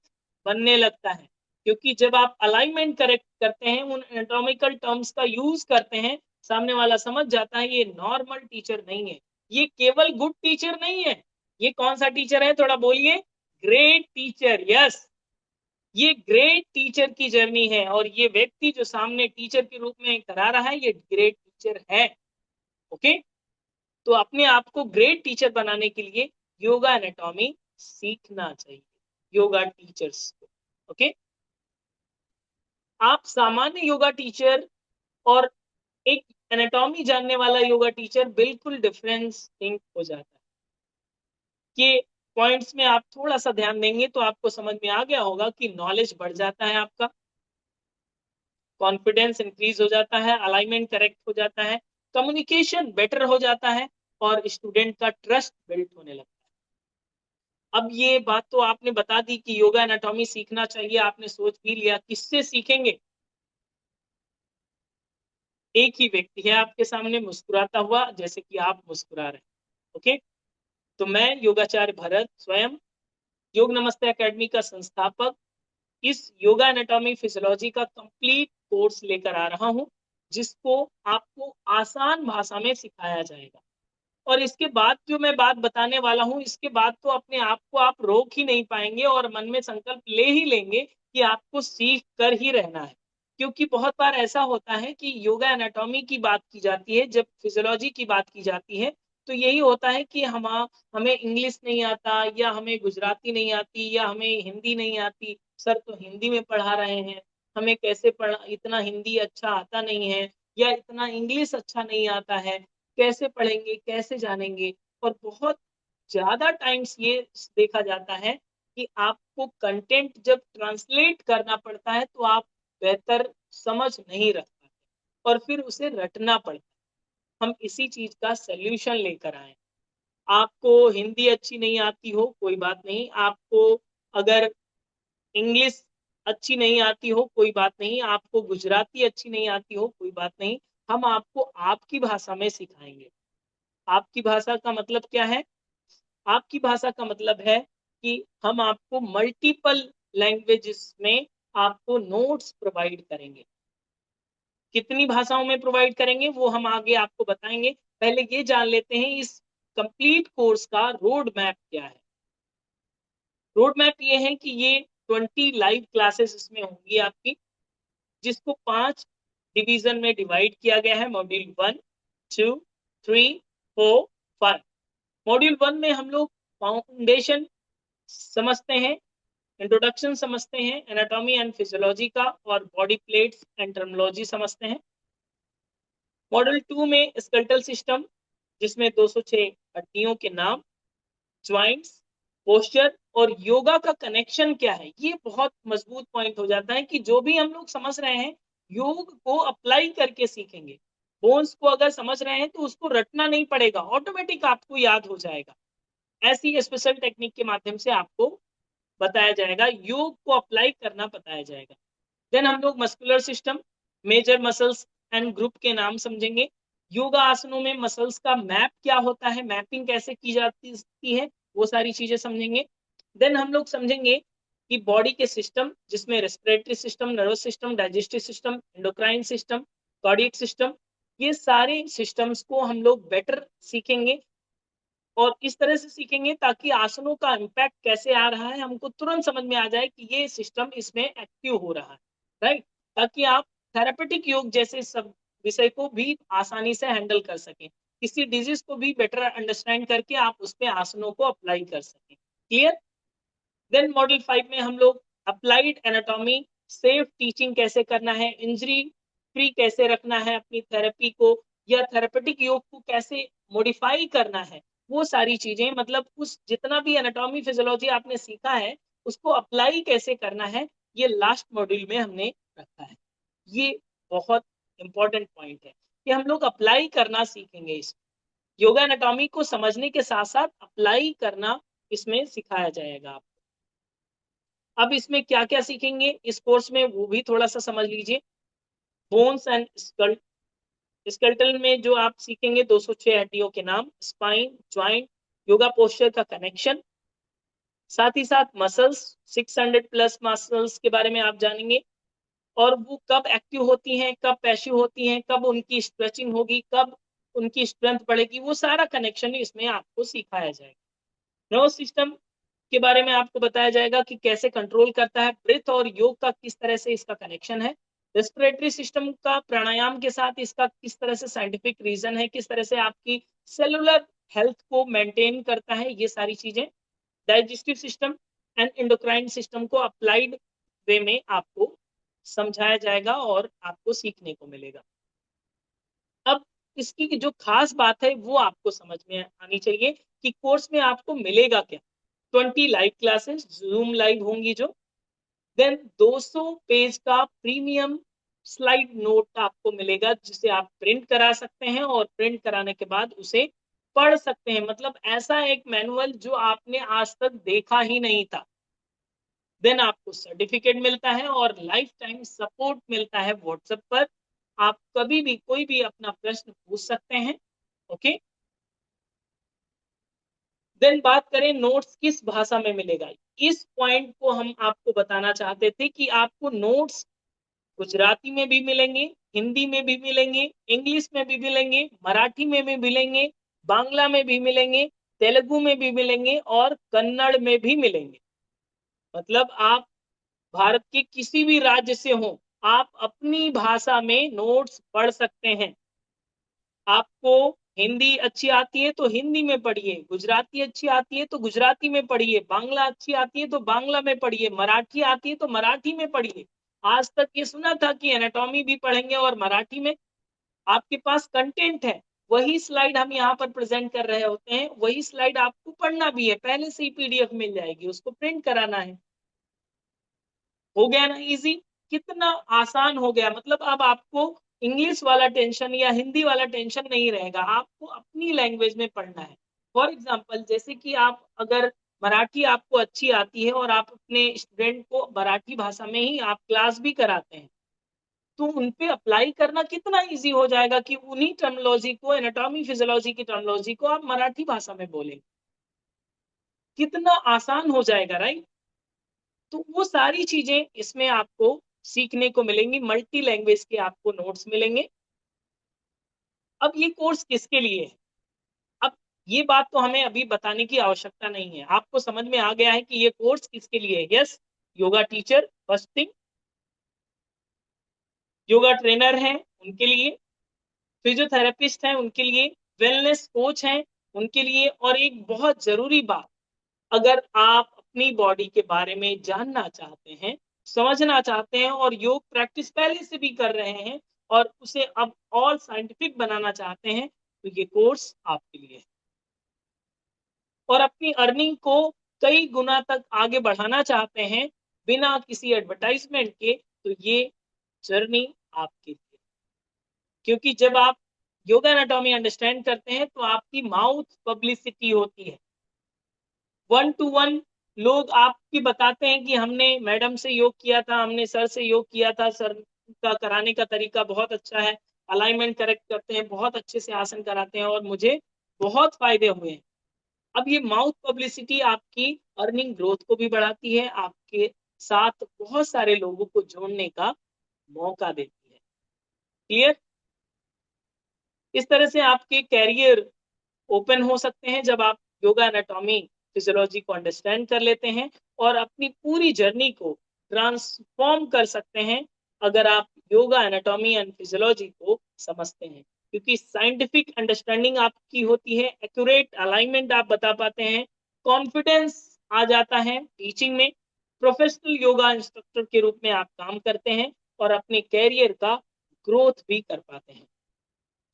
बनने लगता है। क्योंकि जब आप अलाइनमेंट करेक्ट करते हैं, उन एनाटॉमिकल टर्म्स का यूज करते हैं, सामने वाला समझ जाता है ये नॉर्मल टीचर नहीं है, ये केवल गुड टीचर नहीं है। ये कौन सा टीचर है, थोड़ा बोलिए। Great teacher, yes. ये ग्रेट टीचर की जर्नी है, और ये व्यक्ति जो सामने टीचर के रूप में करा रहा है, ये ग्रेट टीचर है, ओके। तो अपने आप को ग्रेट टीचर बनाने के लिए योगा एनाटॉमी सीखना चाहिए, योगा टीचर्स को, ओके। आप सामान्य योगा टीचर और एक एनाटॉमी जानने वाला योगा टीचर बिल्कुल डिफरेंस थिंक हो जाता है। कि पॉइंट्स में आप थोड़ा सा ध्यान देंगे तो आपको समझ में आ गया होगा कि नॉलेज बढ़ जाता है, आपका कॉन्फिडेंस इंक्रीज हो जाता है, अलाइनमेंट करेक्ट हो जाता है, कम्युनिकेशन बेटर हो जाता है, और स्टूडेंट का ट्रस्ट बिल्ड होने लगता है। अब ये बात तो आपने बता दी कि योगा एनाटॉमी सीखना चाहिए, आपने सोच भी लिया किससे सीखेंगे। एक ही व्यक्ति है आपके सामने मुस्कुराता हुआ, जैसे कि आप मुस्कुरा रहे हैं, ओके। तो मैं योगाचार्य भरत स्वयं योग नमस्ते एकेडमी का संस्थापक इस योगा एनाटॉमी फिजियोलॉजी का कंप्लीट कोर्स लेकर आ रहा हूं, जिसको आपको आसान भाषा में सिखाया जाएगा। और इसके बाद जो मैं बात बताने वाला हूं, इसके बाद तो अपने आप को आप रोक ही नहीं पाएंगे, और मन में संकल्प ले ही लेंगे कि आपको सीख कर ही रहना है। क्योंकि बहुत बार ऐसा होता है कि योगा एनाटॉमी की बात की जाती है, जब फिजियोलॉजी की बात की जाती है, तो यही होता है कि हमें इंग्लिश नहीं आता, या हमें गुजराती नहीं आती, या हमें हिंदी नहीं आती, सर तो हिंदी में पढ़ा रहे हैं, हमें कैसे पढ़ा, इतना हिंदी अच्छा आता नहीं है, या इतना इंग्लिश अच्छा नहीं आता है, कैसे पढ़ेंगे, कैसे जानेंगे। और बहुत ज्यादा टाइम्स ये देखा जाता है कि आपको कंटेंट जब ट्रांसलेट करना पड़ता है तो आप बेहतर समझ नहीं रख पाते, और फिर उसे रटना पड़ता है। हम इसी चीज का सोल्यूशन लेकर आए। आपको हिंदी अच्छी नहीं आती हो कोई बात नहीं, आपको अगर इंग्लिश अच्छी नहीं आती हो कोई बात नहीं, आपको गुजराती अच्छी नहीं आती हो कोई बात नहीं, हम आपको आपकी भाषा में सिखाएंगे। आपकी भाषा का मतलब क्या है? आपकी भाषा का मतलब है कि हम आपको मल्टीपल लैंग्वेजेस में आपको नोट्स प्रोवाइड करेंगे। कितनी भाषाओं में प्रोवाइड करेंगे वो हम आगे आपको बताएंगे। पहले ये जान लेते हैं इस कंप्लीट कोर्स का रोड मैप क्या है। रोड मैप ये है कि ये 20 लाइव क्लासेस इसमें होंगी आपकी, जिसको 5 डिवीजन में डिवाइड किया गया है। मॉड्यूल 1, 2, 3, 4, 5। मॉड्यूल 1 में हम लोग फाउंडेशन समझते हैं, इंट्रोडक्शन समझते हैं, एनाटॉमी एंड फिजियोलॉजी का, और बॉडी प्लेट्स एंड टर्मिनोलॉजी समझते हैं। मॉड्यूल 2 में स्केलेटल सिस्टम, जिसमें 206 हड्डियों के नाम, ज्वाइंट्स, पोस्चर और योगा का कनेक्शन क्या है। ये बहुत मजबूत पॉइंट हो जाता है कि जो भी हम लोग समझ रहे हैं योग को अप्लाई करके सीखेंगे। बोन्स को अगर समझ रहे हैं तो उसको रटना नहीं पड़ेगा, ऑटोमेटिक आपको याद हो जाएगा। ऐसी स्पेशल टेक्निक के माध्यम से आपको बताया जाएगा, योग को अप्लाई करना बताया जाएगा। देन हम लोग muscular system, major muscles and group के नाम समझेंगे। योगा आसनों में मसल्स का मैप क्या होता है, मैपिंग कैसे की जाती है, वो सारी चीजें समझेंगे। देन हम लोग समझेंगे कि बॉडी के सिस्टम, जिसमें respiratory system, nervous system, digestive system, endocrine system, cardiac system, ये सारे सिस्टम्स को हम लोग बेटर सीखेंगे। और इस तरह से सीखेंगे ताकि आसनों का इम्पैक्ट कैसे आ रहा है हमको तुरंत समझ में आ जाए कि ये सिस्टम इसमें एक्टिव हो रहा है, राइट। ताकि आप थेरेपेटिक योग जैसे सब विषय को भी आसानी से हैंडल कर सकें, किसी डिजीज को भी बेटर अंडरस्टैंड करके आप उस पे आसनों को अप्लाई कर सकें। क्लियर। देन मॉड्यूल 5 में हम लोग अप्लाइड एनाटॉमी, सेफ टीचिंग कैसे करना है, इंजरी फ्री कैसे रखना है अपनी थेरेपी को, या थेरेपेटिक योग को कैसे मॉडिफाई करना है, वो सारी चीजें, मतलब उस जितना भी एनाटॉमी फिजियोलॉजी आपने सीखा है उसको अप्लाई कैसे करना है, ये लास्ट मॉड्यूल में हमने रखा है। ये बहुत इंपॉर्टेंट पॉइंट है कि हम लोग अप्लाई करना सीखेंगे। इस योगा एनाटॉमी को समझने के साथ साथ अप्लाई करना इसमें सिखाया जाएगा आपको। अब इसमें क्या क्या सीखेंगे इस कोर्स में वो भी थोड़ा सा समझ लीजिए। बोन्स एंड स्केलेटल में जो आप सीखेंगे 206 हड्डियों के नाम, स्पाइन, ज्वाइंट, योगा पोस्चर का कनेक्शन, साथ ही साथ मसल्स 600 प्लस मसल्स के बारे में आप जानेंगे, और वो कब एक्टिव होती हैं, कब पैसिव होती हैं, कब उनकी स्ट्रेचिंग होगी, कब उनकी स्ट्रेंथ बढ़ेगी, वो सारा कनेक्शन इसमें आपको सिखाया जाएगा। नर्वस सिस्टम के बारे में आपको बताया जाएगा कि कैसे कंट्रोल करता है, ब्रेथ और योग का किस तरह से इसका कनेक्शन है, रेस्पिरेटरी सिस्टम का प्राणायाम के साथ इसका किस तरह से साइंटिफिक रीजन है, किस तरह से आपकी सेलुलर हेल्थ को मेंटेन करता है, ये सारी चीजें। Digestive system and endocrine system को अप्लाइड वे में आपको समझाया जाएगा और आपको सीखने को मिलेगा। अब इसकी जो खास बात है वो आपको समझ में आनी चाहिए कि कोर्स में आपको मिलेगा क्या। 20 लाइव क्लासेस जूम लाइव होंगी जो, देन 200 पेज का प्रीमियम स्लाइड नोट आपको मिलेगा जिसे आप प्रिंट करा सकते हैं, और प्रिंट कराने के बाद उसे पढ़ सकते हैं। मतलब ऐसा एक मैनुअल जो आपने आज तक देखा ही नहीं था। देन आपको सर्टिफिकेट मिलता है और लाइफ टाइम सपोर्ट मिलता है व्हाट्सएप पर। आप कभी भी कोई भी अपना प्रश्न पूछ सकते हैं। ओके। देन बात करें नोट्स किस भाषा में मिलेगा, इस पॉइंट को हम आपको बताना चाहते थे कि आपको नोट्स गुजराती में भी मिलेंगे, हिंदी में भी मिलेंगे, इंग्लिश में भी मिलेंगे, मराठी में भी मिलेंगे, बांग्ला में भी मिलेंगे, तेलुगु में भी मिलेंगे और कन्नड़ में भी मिलेंगे। मतलब आप भारत के किसी भी राज्य से हो, आप अपनी भाषा में नोट्स पढ़ सकते हैं। आपको हिंदी अच्छी आती है तो हिंदी में पढ़िए, गुजराती अच्छी आती है तो गुजराती में पढ़िए, बांग्ला अच्छी आती है तो बांग्ला में पढ़िए, मराठी आती है तो मराठी में पढ़िए। आज तक ये सुना था कि एनाटॉमी भी पढ़ेंगे और मराठी में। आपके पास कंटेंट है, वही स्लाइड हम यहाँ पर प्रेजेंट कर रहे होते हैं, वही स्लाइड आपको पढ़ना भी है, पहले से ही पीडीएफ मिल जाएगी, उसको प्रिंट कराना है। हो गया ना इजी, कितना आसान हो गया। मतलब अब आपको इंग्लिश वाला टेंशन या हिंदी वाला टेंशन नहीं रहेगा, आपको अपनी लैंग्वेज में पढ़ना है। फॉर एग्जाम्पल जैसे कि आप अगर मराठी आपको अच्छी आती है और आप अपने स्टूडेंट को मराठी भाषा में ही आप क्लास भी कराते हैं, तो उन पे अप्लाई करना कितना इजी हो जाएगा कि उन्हीं टर्मिनोलॉजी को, एनाटॉमी फिजियोलॉजी की टर्मिनोलॉजी को आप मराठी भाषा में बोलें, कितना आसान हो जाएगा, राइट। तो वो सारी चीजें इसमें आपको सीखने को मिलेंगी, मल्टी लैंग्वेज के आपको नोट्स मिलेंगे। अब ये कोर्स किसके लिए है, अब ये बात तो हमें अभी बताने की आवश्यकता नहीं है, आपको समझ में आ गया है कि ये कोर्स किसके लिए है। Yes, yoga teacher first thing, yoga trainer हैं उनके लिए, फिजियोथेरेपिस्ट हैं उनके लिए, वेलनेस कोच हैं उनके लिए, और एक बहुत जरूरी बात, अगर आप अपनी बॉडी के बारे में जानना चाहते हैं, समझना चाहते हैं और योग प्रैक्टिस पहले से भी कर रहे हैं और उसे अब और साइंटिफिक बनाना चाहते हैं, तो ये कोर्स आपके लिए है। और अपनी अर्निंग को कई गुना तक आगे बढ़ाना चाहते हैं बिना किसी एडवर्टाइजमेंट के, तो ये जर्नी आपके लिए। क्योंकि जब आप योगा एनाटॉमी अंडरस्टैंड करते हैं तो आपकी माउथ पब्लिसिटी होती है। 1-to-1 लोग आपकी बताते हैं कि हमने मैडम से योग किया था, हमने सर से योग किया था, सर का कराने का तरीका बहुत अच्छा है, अलाइनमेंट करेक्ट करते हैं, बहुत अच्छे से आसन कराते हैं और मुझे बहुत फायदे हुए हैं। अब ये माउथ पब्लिसिटी आपकी अर्निंग ग्रोथ को भी बढ़ाती है, आपके साथ बहुत सारे लोगों को जोड़ने का मौका देती है। क्लियर? इस तरह से आपके कैरियर ओपन हो सकते हैं जब आप योगा एनाटॉमी फिजियोलॉजी को अंडरस्टैंड कर लेते हैं, और अपनी पूरी जर्नी को ट्रांसफॉर्म कर सकते हैं अगर आप योगा एनाटॉमी एंड फिजियोलॉजी को समझते हैं। क्योंकि साइंटिफिक अंडरस्टैंडिंग आपकी होती है, एक्यूरेट अलाइनमेंट आप बता पाते हैं, कॉन्फिडेंस आ जाता है टीचिंग में, प्रोफेशनल योगा इंस्ट्रक्टर के रूप में आप काम करते हैं और अपने कैरियर का ग्रोथ भी कर पाते हैं।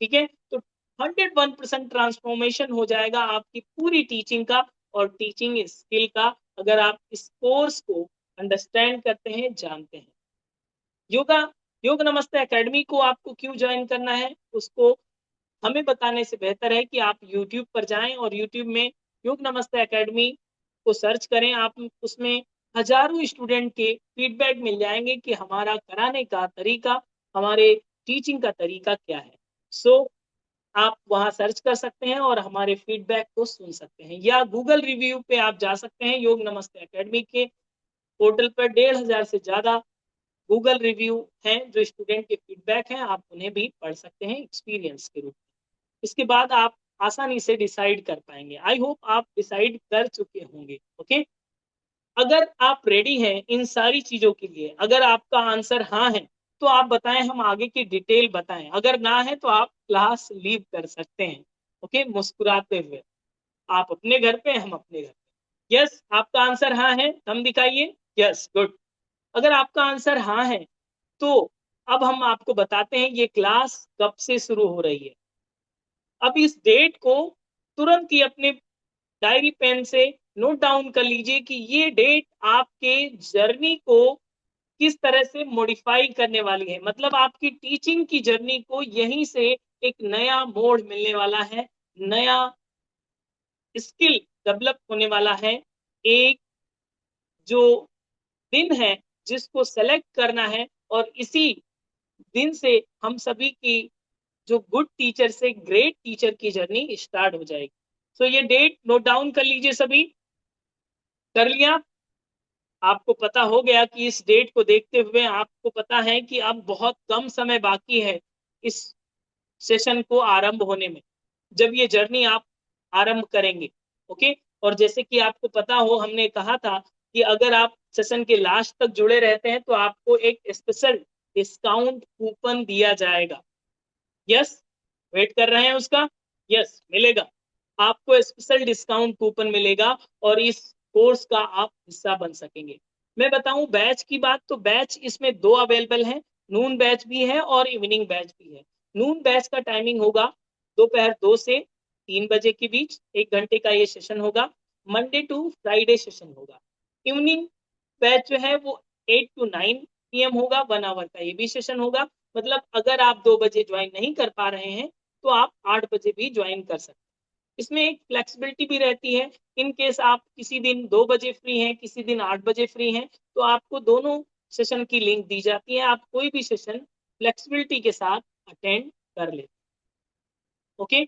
ठीक है, तो 101% ट्रांसफॉर्मेशन हो जाएगा आपकी पूरी टीचिंग का और टीचिंग स्किल का, अगर आप इस कोर्स को अंडरस्टैंड करते हैं, जानते हैं। योगा योग नमस्ते एकेडमी को आपको क्यों ज्वाइन करना है, उसको हमें बताने से बेहतर है कि आप YouTube पर जाएं और YouTube में योग नमस्ते एकेडमी को सर्च करें। आप उसमें हजारों स्टूडेंट के फीडबैक मिल जाएंगे कि हमारा कराने का तरीका, हमारे टीचिंग का तरीका क्या है। सो आप वहां सर्च कर सकते हैं और हमारे फीडबैक को सुन सकते हैं, या गूगल रिव्यू पे आप जा सकते हैं। योग नमस्ते एकेडमी के पोर्टल पर 1500 से ज्यादा गूगल रिव्यू हैं, जो स्टूडेंट के फीडबैक हैं, आप उन्हें भी पढ़ सकते हैं एक्सपीरियंस के रूप में। इसके बाद आप आसानी से डिसाइड कर पाएंगे। आई होप आप डिसाइड कर चुके होंगे। ओके, अगर आप रेडी हैं इन सारी चीजों के लिए, अगर आपका आंसर हाँ है तो आप बताएं, हम आगे की डिटेल बताएं। अगर ना है तो आप क्लास लीव कर सकते हैं। ओके, मुस्कुराते हुए, आप अपने घर पे, हम अपने घर पे। यस, आपका आंसर हाँ है, हम दिखाइए। Yes, good. अगर आपका आंसर हाँ है तो अब हम आपको बताते हैं ये क्लास कब से शुरू हो रही है। अब इस डेट को तुरंत ही अपने डायरी पेन से नोट डाउन कर लीजिए कि ये डेट आपके जर्नी को किस तरह से मॉडिफाई करने वाली है। मतलब आपकी टीचिंग की जर्नी को यहीं से एक नया मोड़ मिलने वाला है, नया स्किल डेवलप होने वाला है। एक जो दिन है जिसको सेलेक्ट करना है, और इसी दिन से हम सभी की जो गुड टीचर से ग्रेट टीचर की जर्नी स्टार्ट हो जाएगी। सो ये डेट नोट डाउन कर लीजिए सभी। कर लिया? आपको पता हो गया कि इस डेट को देखते हुए आपको पता है कि अब बहुत कम समय बाकी है इस सेशन को आरंभ होने में, जब ये जर्नी आप आरंभ करेंगे। ओके, और जैसे कि आपको पता हो, हमने कहा था कि अगर आप सेशन के लास्ट तक जुड़े रहते हैं तो आपको एक स्पेशल डिस्काउंट कूपन दिया जाएगा। यस, वेट कर रहे हैं उसका? यस, मिलेगा आपको, स्पेशल डिस्काउंट कूपन मिलेगा और इस कोर्स का आप हिस्सा बन सकेंगे। मैं बताऊं बैच की बात, तो बैच इसमें 2 अवेलेबल हैं, नून बैच भी है और इवनिंग बैच भी है। नून बैच का टाइमिंग होगा दोपहर 2 से 3 बजे के बीच, 1 घंटे का ये सेशन होगा, मंडे टू फ्राइडे सेशन होगा। इवनिंग बैच जो है वो 8 to 9 PM होगा, 1 आवर का ये भी सेशन होगा। मतलब अगर आप 2 बजे ज्वाइन नहीं कर पा रहे हैं तो आप 8 बजे भी ज्वाइन कर सकते हैं। इसमें एक फ्लेक्सिबिलिटी भी रहती है, इन केस आप किसी दिन 2 बजे फ्री हैं, किसी दिन 8 बजे फ्री हैं, तो आपको दोनों सेशन की लिंक दी जाती है, आप कोई भी सेशन फ्लेक्सिबिलिटी के साथ अटेंड कर लेते हैं। ओके,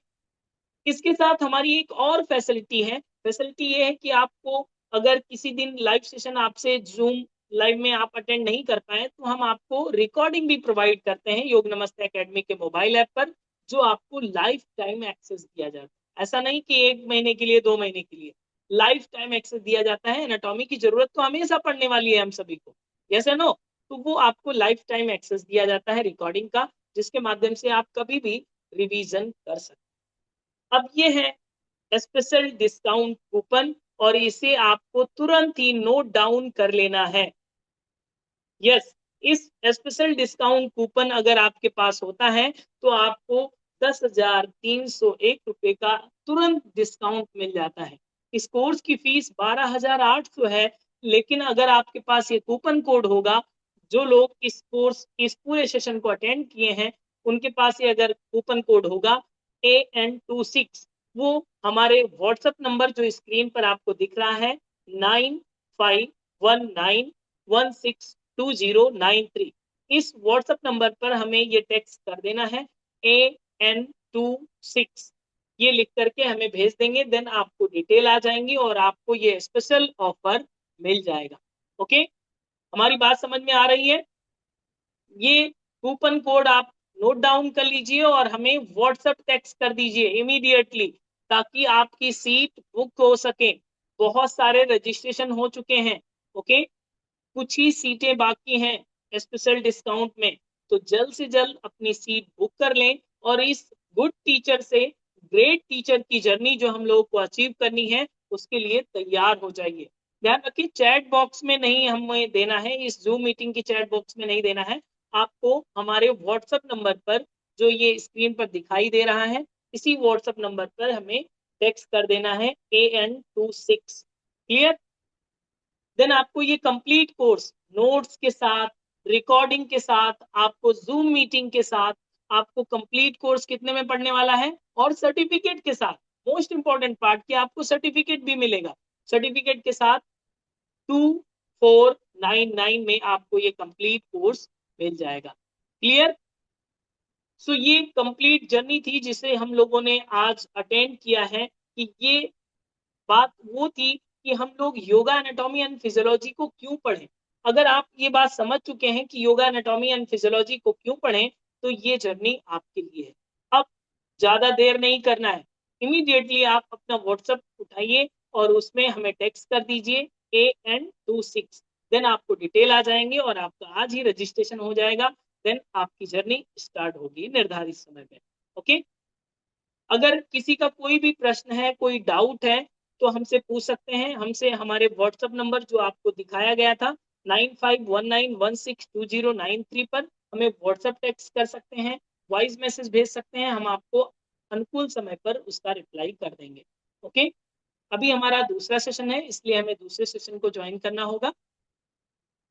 इसके साथ हमारी एक और फैसिलिटी है। फैसिलिटी ये है कि आपको अगर किसी दिन लाइव सेशन आपसे जूम लाइव में आप अटेंड नहीं कर पाए तो हम आपको रिकॉर्डिंग भी प्रोवाइड करते हैं योग नमस्ते एकेडमी के मोबाइल ऐप पर, जो आपको लाइफ टाइम एक्सेस दिया जाता है। ऐसा नहीं कि 1 महीने के लिए, 2 महीने के लिए, लाइफ टाइम एक्सेस दिया जाता है। एनाटॉमी की जरूरत तो हमेशा पड़ने वाली है हम सभी को। यस है नो? तो वो आपको लाइफ टाइम एक्सेस दिया जाता है रिकॉर्डिंग का, जिसके माध्यम से आप कभी भी रिवीजन कर सकते। अब ये है स्पेशल डिस्काउंट कूपन, और इसे आपको तुरंत ही नोट डाउन कर लेना है। यस, इस स्पेशल डिस्काउंट कूपन अगर आपके पास होता है तो आपको 10,301 रुपए का तुरंत डिस्काउंट मिल जाता है। इस कोर्स की फीस 12,800 है, लेकिन अगर आपके पास ये कूपन कोड होगा, जो लोग इस पूरे सेशन को अटेंड किए हैं, उनके पास ये अगर कूपन कोड होगा AN26, वो हमारे व्हाट्सएप नंबर जो स्क्रीन पर आपको दिख रहा है 9519162093, इस व्हाट्सएप नंबर पर हमें ये टेक्स्ट कर देना है AN26, ये लिख करके हमें भेज देंगे। देन आपको डिटेल आ जाएंगी और आपको ये स्पेशल ऑफर मिल जाएगा। ओके, हमारी बात समझ में आ रही है? ये कूपन कोड आप नोट डाउन कर लीजिए और हमें व्हाट्सएप टेक्स्ट कर दीजिए इमीडिएटली, ताकि आपकी सीट बुक हो सके। बहुत सारे रजिस्ट्रेशन हो चुके हैं। ओके, कुछ ही सीटें बाकी हैं स्पेशल डिस्काउंट में, तो जल्द से जल्द अपनी सीट बुक कर लें और इस गुड टीचर से ग्रेट टीचर की जर्नी जो हम लोगों को अचीव करनी है, उसके लिए तैयार हो जाइए। ध्यान रखिए, चैट बॉक्स में नहीं हमें देना है, इस जूम मीटिंग की चैट बॉक्स में नहीं देना है, आपको हमारे व्हाट्सएप नंबर पर जो ये स्क्रीन पर दिखाई दे रहा है, इसी व्हाट्सएप नंबर पर हमें टेक्स्ट कर देना है AN26। क्लियर? देन आपको ये कंप्लीट कोर्स नोट्स के साथ, रिकॉर्डिंग के साथ, आपको जूम मीटिंग के साथ, आपको कंप्लीट कोर्स कितने में पढ़ने वाला है, और सर्टिफिकेट के साथ। मोस्ट इंपॉर्टेंट पार्ट कि आपको सर्टिफिकेट भी मिलेगा। सर्टिफिकेट के साथ 2499 में आपको ये कंप्लीट कोर्स मिल जाएगा। क्लियर? सो ये कंप्लीट जर्नी थी जिसे हम लोगों ने आज अटेंड किया है, कि ये बात वो थी कि हम लोग योगा एनाटॉमी एंड फिजियोलॉजी को क्यों पढ़ें। अगर आप ये बात समझ चुके हैं कि योगा एनाटॉमी एंड फिजियोलॉजी को क्यों पढ़ें, तो ये जर्नी आपके लिए है। अब ज्यादा देर नहीं करना है, इमीडिएटली आप अपना व्हाट्सएप उठाइए और उसमें हमें टेक्स्ट कर दीजिए AN26। देन आपको डिटेल आ जाएंगे और आपका आज ही रजिस्ट्रेशन हो जाएगा। देन आपकी जर्नी स्टार्ट होगी निर्धारित समय में। ओके, अगर किसी का कोई भी प्रश्न है, कोई डाउट है, तो हमसे पूछ सकते हैं। हमसे हमारे व्हाट्सएप नंबर जो आपको दिखाया गया था 9519162093 पर हमें व्हाट्सएप टेक्स्ट कर सकते हैं, वॉइस मैसेज भेज सकते हैं, हम आपको अनुकूल समय पर उसका रिप्लाई कर देंगे। ओके, अभी हमारा दूसरा सेशन है, इसलिए हमें दूसरे सेशन को ज्वाइन करना होगा।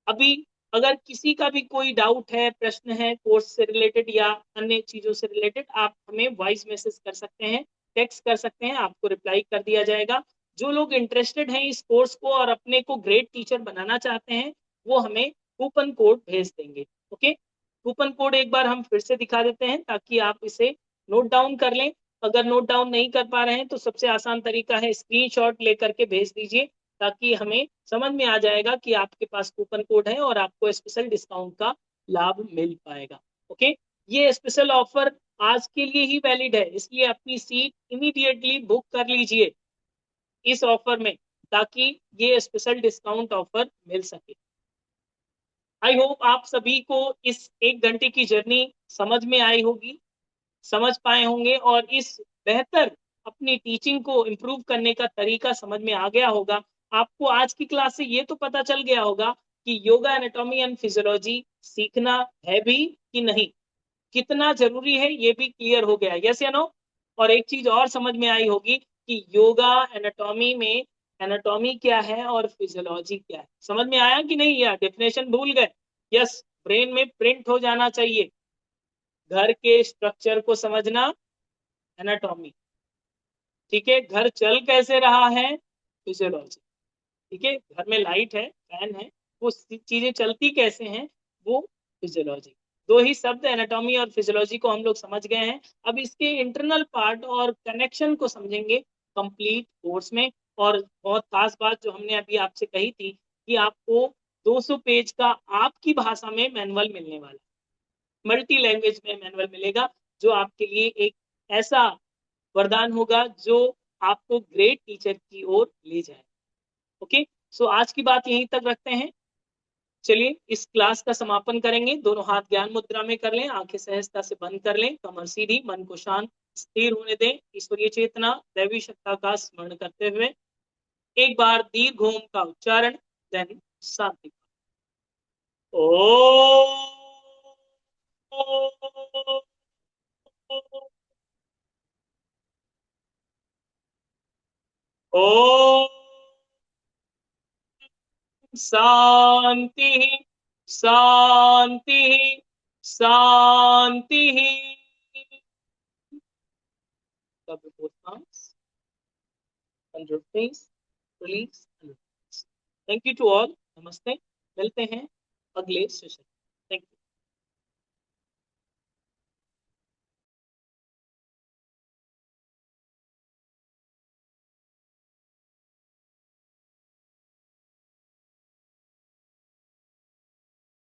अभी अगर किसी का भी कोई डाउट है, प्रश्न है कोर्स से रिलेटेड या अन्य चीजों से रिलेटेड, आप हमें वॉइस मैसेज कर सकते हैं, टेक्स्ट कर सकते हैं, आपको रिप्लाई कर दिया जाएगा। जो लोग इंटरेस्टेड हैं इस कोर्स को और अपने को ग्रेट टीचर बनाना चाहते हैं, वो हमें कूपन कोड भेज देंगे। ओके, कूपन कोड एक बार हम फिर से दिखा देते हैं ताकि आप इसे नोट डाउन कर लें। अगर नोट डाउन नहीं कर पा रहे हैं तो सबसे आसान तरीका है स्क्रीनशॉट लेकर के भेज दीजिए, ताकि हमें समझ में आ जाएगा कि आपके पास कूपन कोड है और आपको स्पेशल डिस्काउंट का लाभ मिल पाएगा। ओके, ये स्पेशल ऑफर आज के लिए ही वैलिड है, इसलिए अपनी सीट इमीडिएटली बुक कर लीजिए इस ऑफर में, ताकि ये स्पेशल डिस्काउंट ऑफर मिल सके। आई होप आप सभी को इस 1 घंटे की जर्नी समझ में आई होगी, समझ पाए होंगे, और इस बेहतर अपनी टीचिंग को इम्प्रूव करने का तरीका समझ में आ गया होगा। आपको आज की क्लास से ये तो पता चल गया होगा कि योगा एनाटॉमी एंड फिजियोलॉजी सीखना है भी कि नहीं, कितना जरूरी है ये भी क्लियर हो गया। यस या नो? और एक चीज और समझ में आई होगी कि योगा एनाटॉमी में एनाटॉमी क्या है और फिजियोलॉजी क्या है। समझ में आया कि नहीं, या डेफिनेशन भूल गए? यस, ब्रेन में प्रिंट हो जाना चाहिए। घर के स्ट्रक्चर को समझना एनाटॉमी, ठीक है। घर चल कैसे रहा है, फिजियोलॉजी, ठीक है। घर में लाइट है, फैन है, वो चीजें चलती कैसे हैं, वो फिजियोलॉजी। दो ही शब्द एनाटॉमी और फिजियोलॉजी को हम लोग समझ गए हैं। अब इसके इंटरनल पार्ट और कनेक्शन को समझेंगे कंप्लीट कोर्स में। और बहुत खास बात जो हमने अभी आपसे कही थी कि आपको 200 पेज का आपकी भाषा में मैनुअल मिलने वाला, मल्टी लैंग्वेज में मैनुअल मिलेगा, जो आपके लिए एक ऐसा वरदान होगा जो आपको ग्रेट टीचर की ओर ले जाए। ओके, सो आज की बात यहीं तक रखते हैं। चलिए इस क्लास का समापन करेंगे। दोनों हाथ ज्ञान मुद्रा में कर लें, आंखें सहजता से बंद कर लें, कमर सीधी, मन को शांत स्थिर होने दें। ईश्वरीय चेतना दैवी सत्ता का स्मरण करते हुए एक बार दीर्घ ओम का उच्चारण, देन शांति। ओ शांति शांति शांति। तब under face, release and release. Thank you to all. नमस्ते, मिलते हैं अगले सेशन।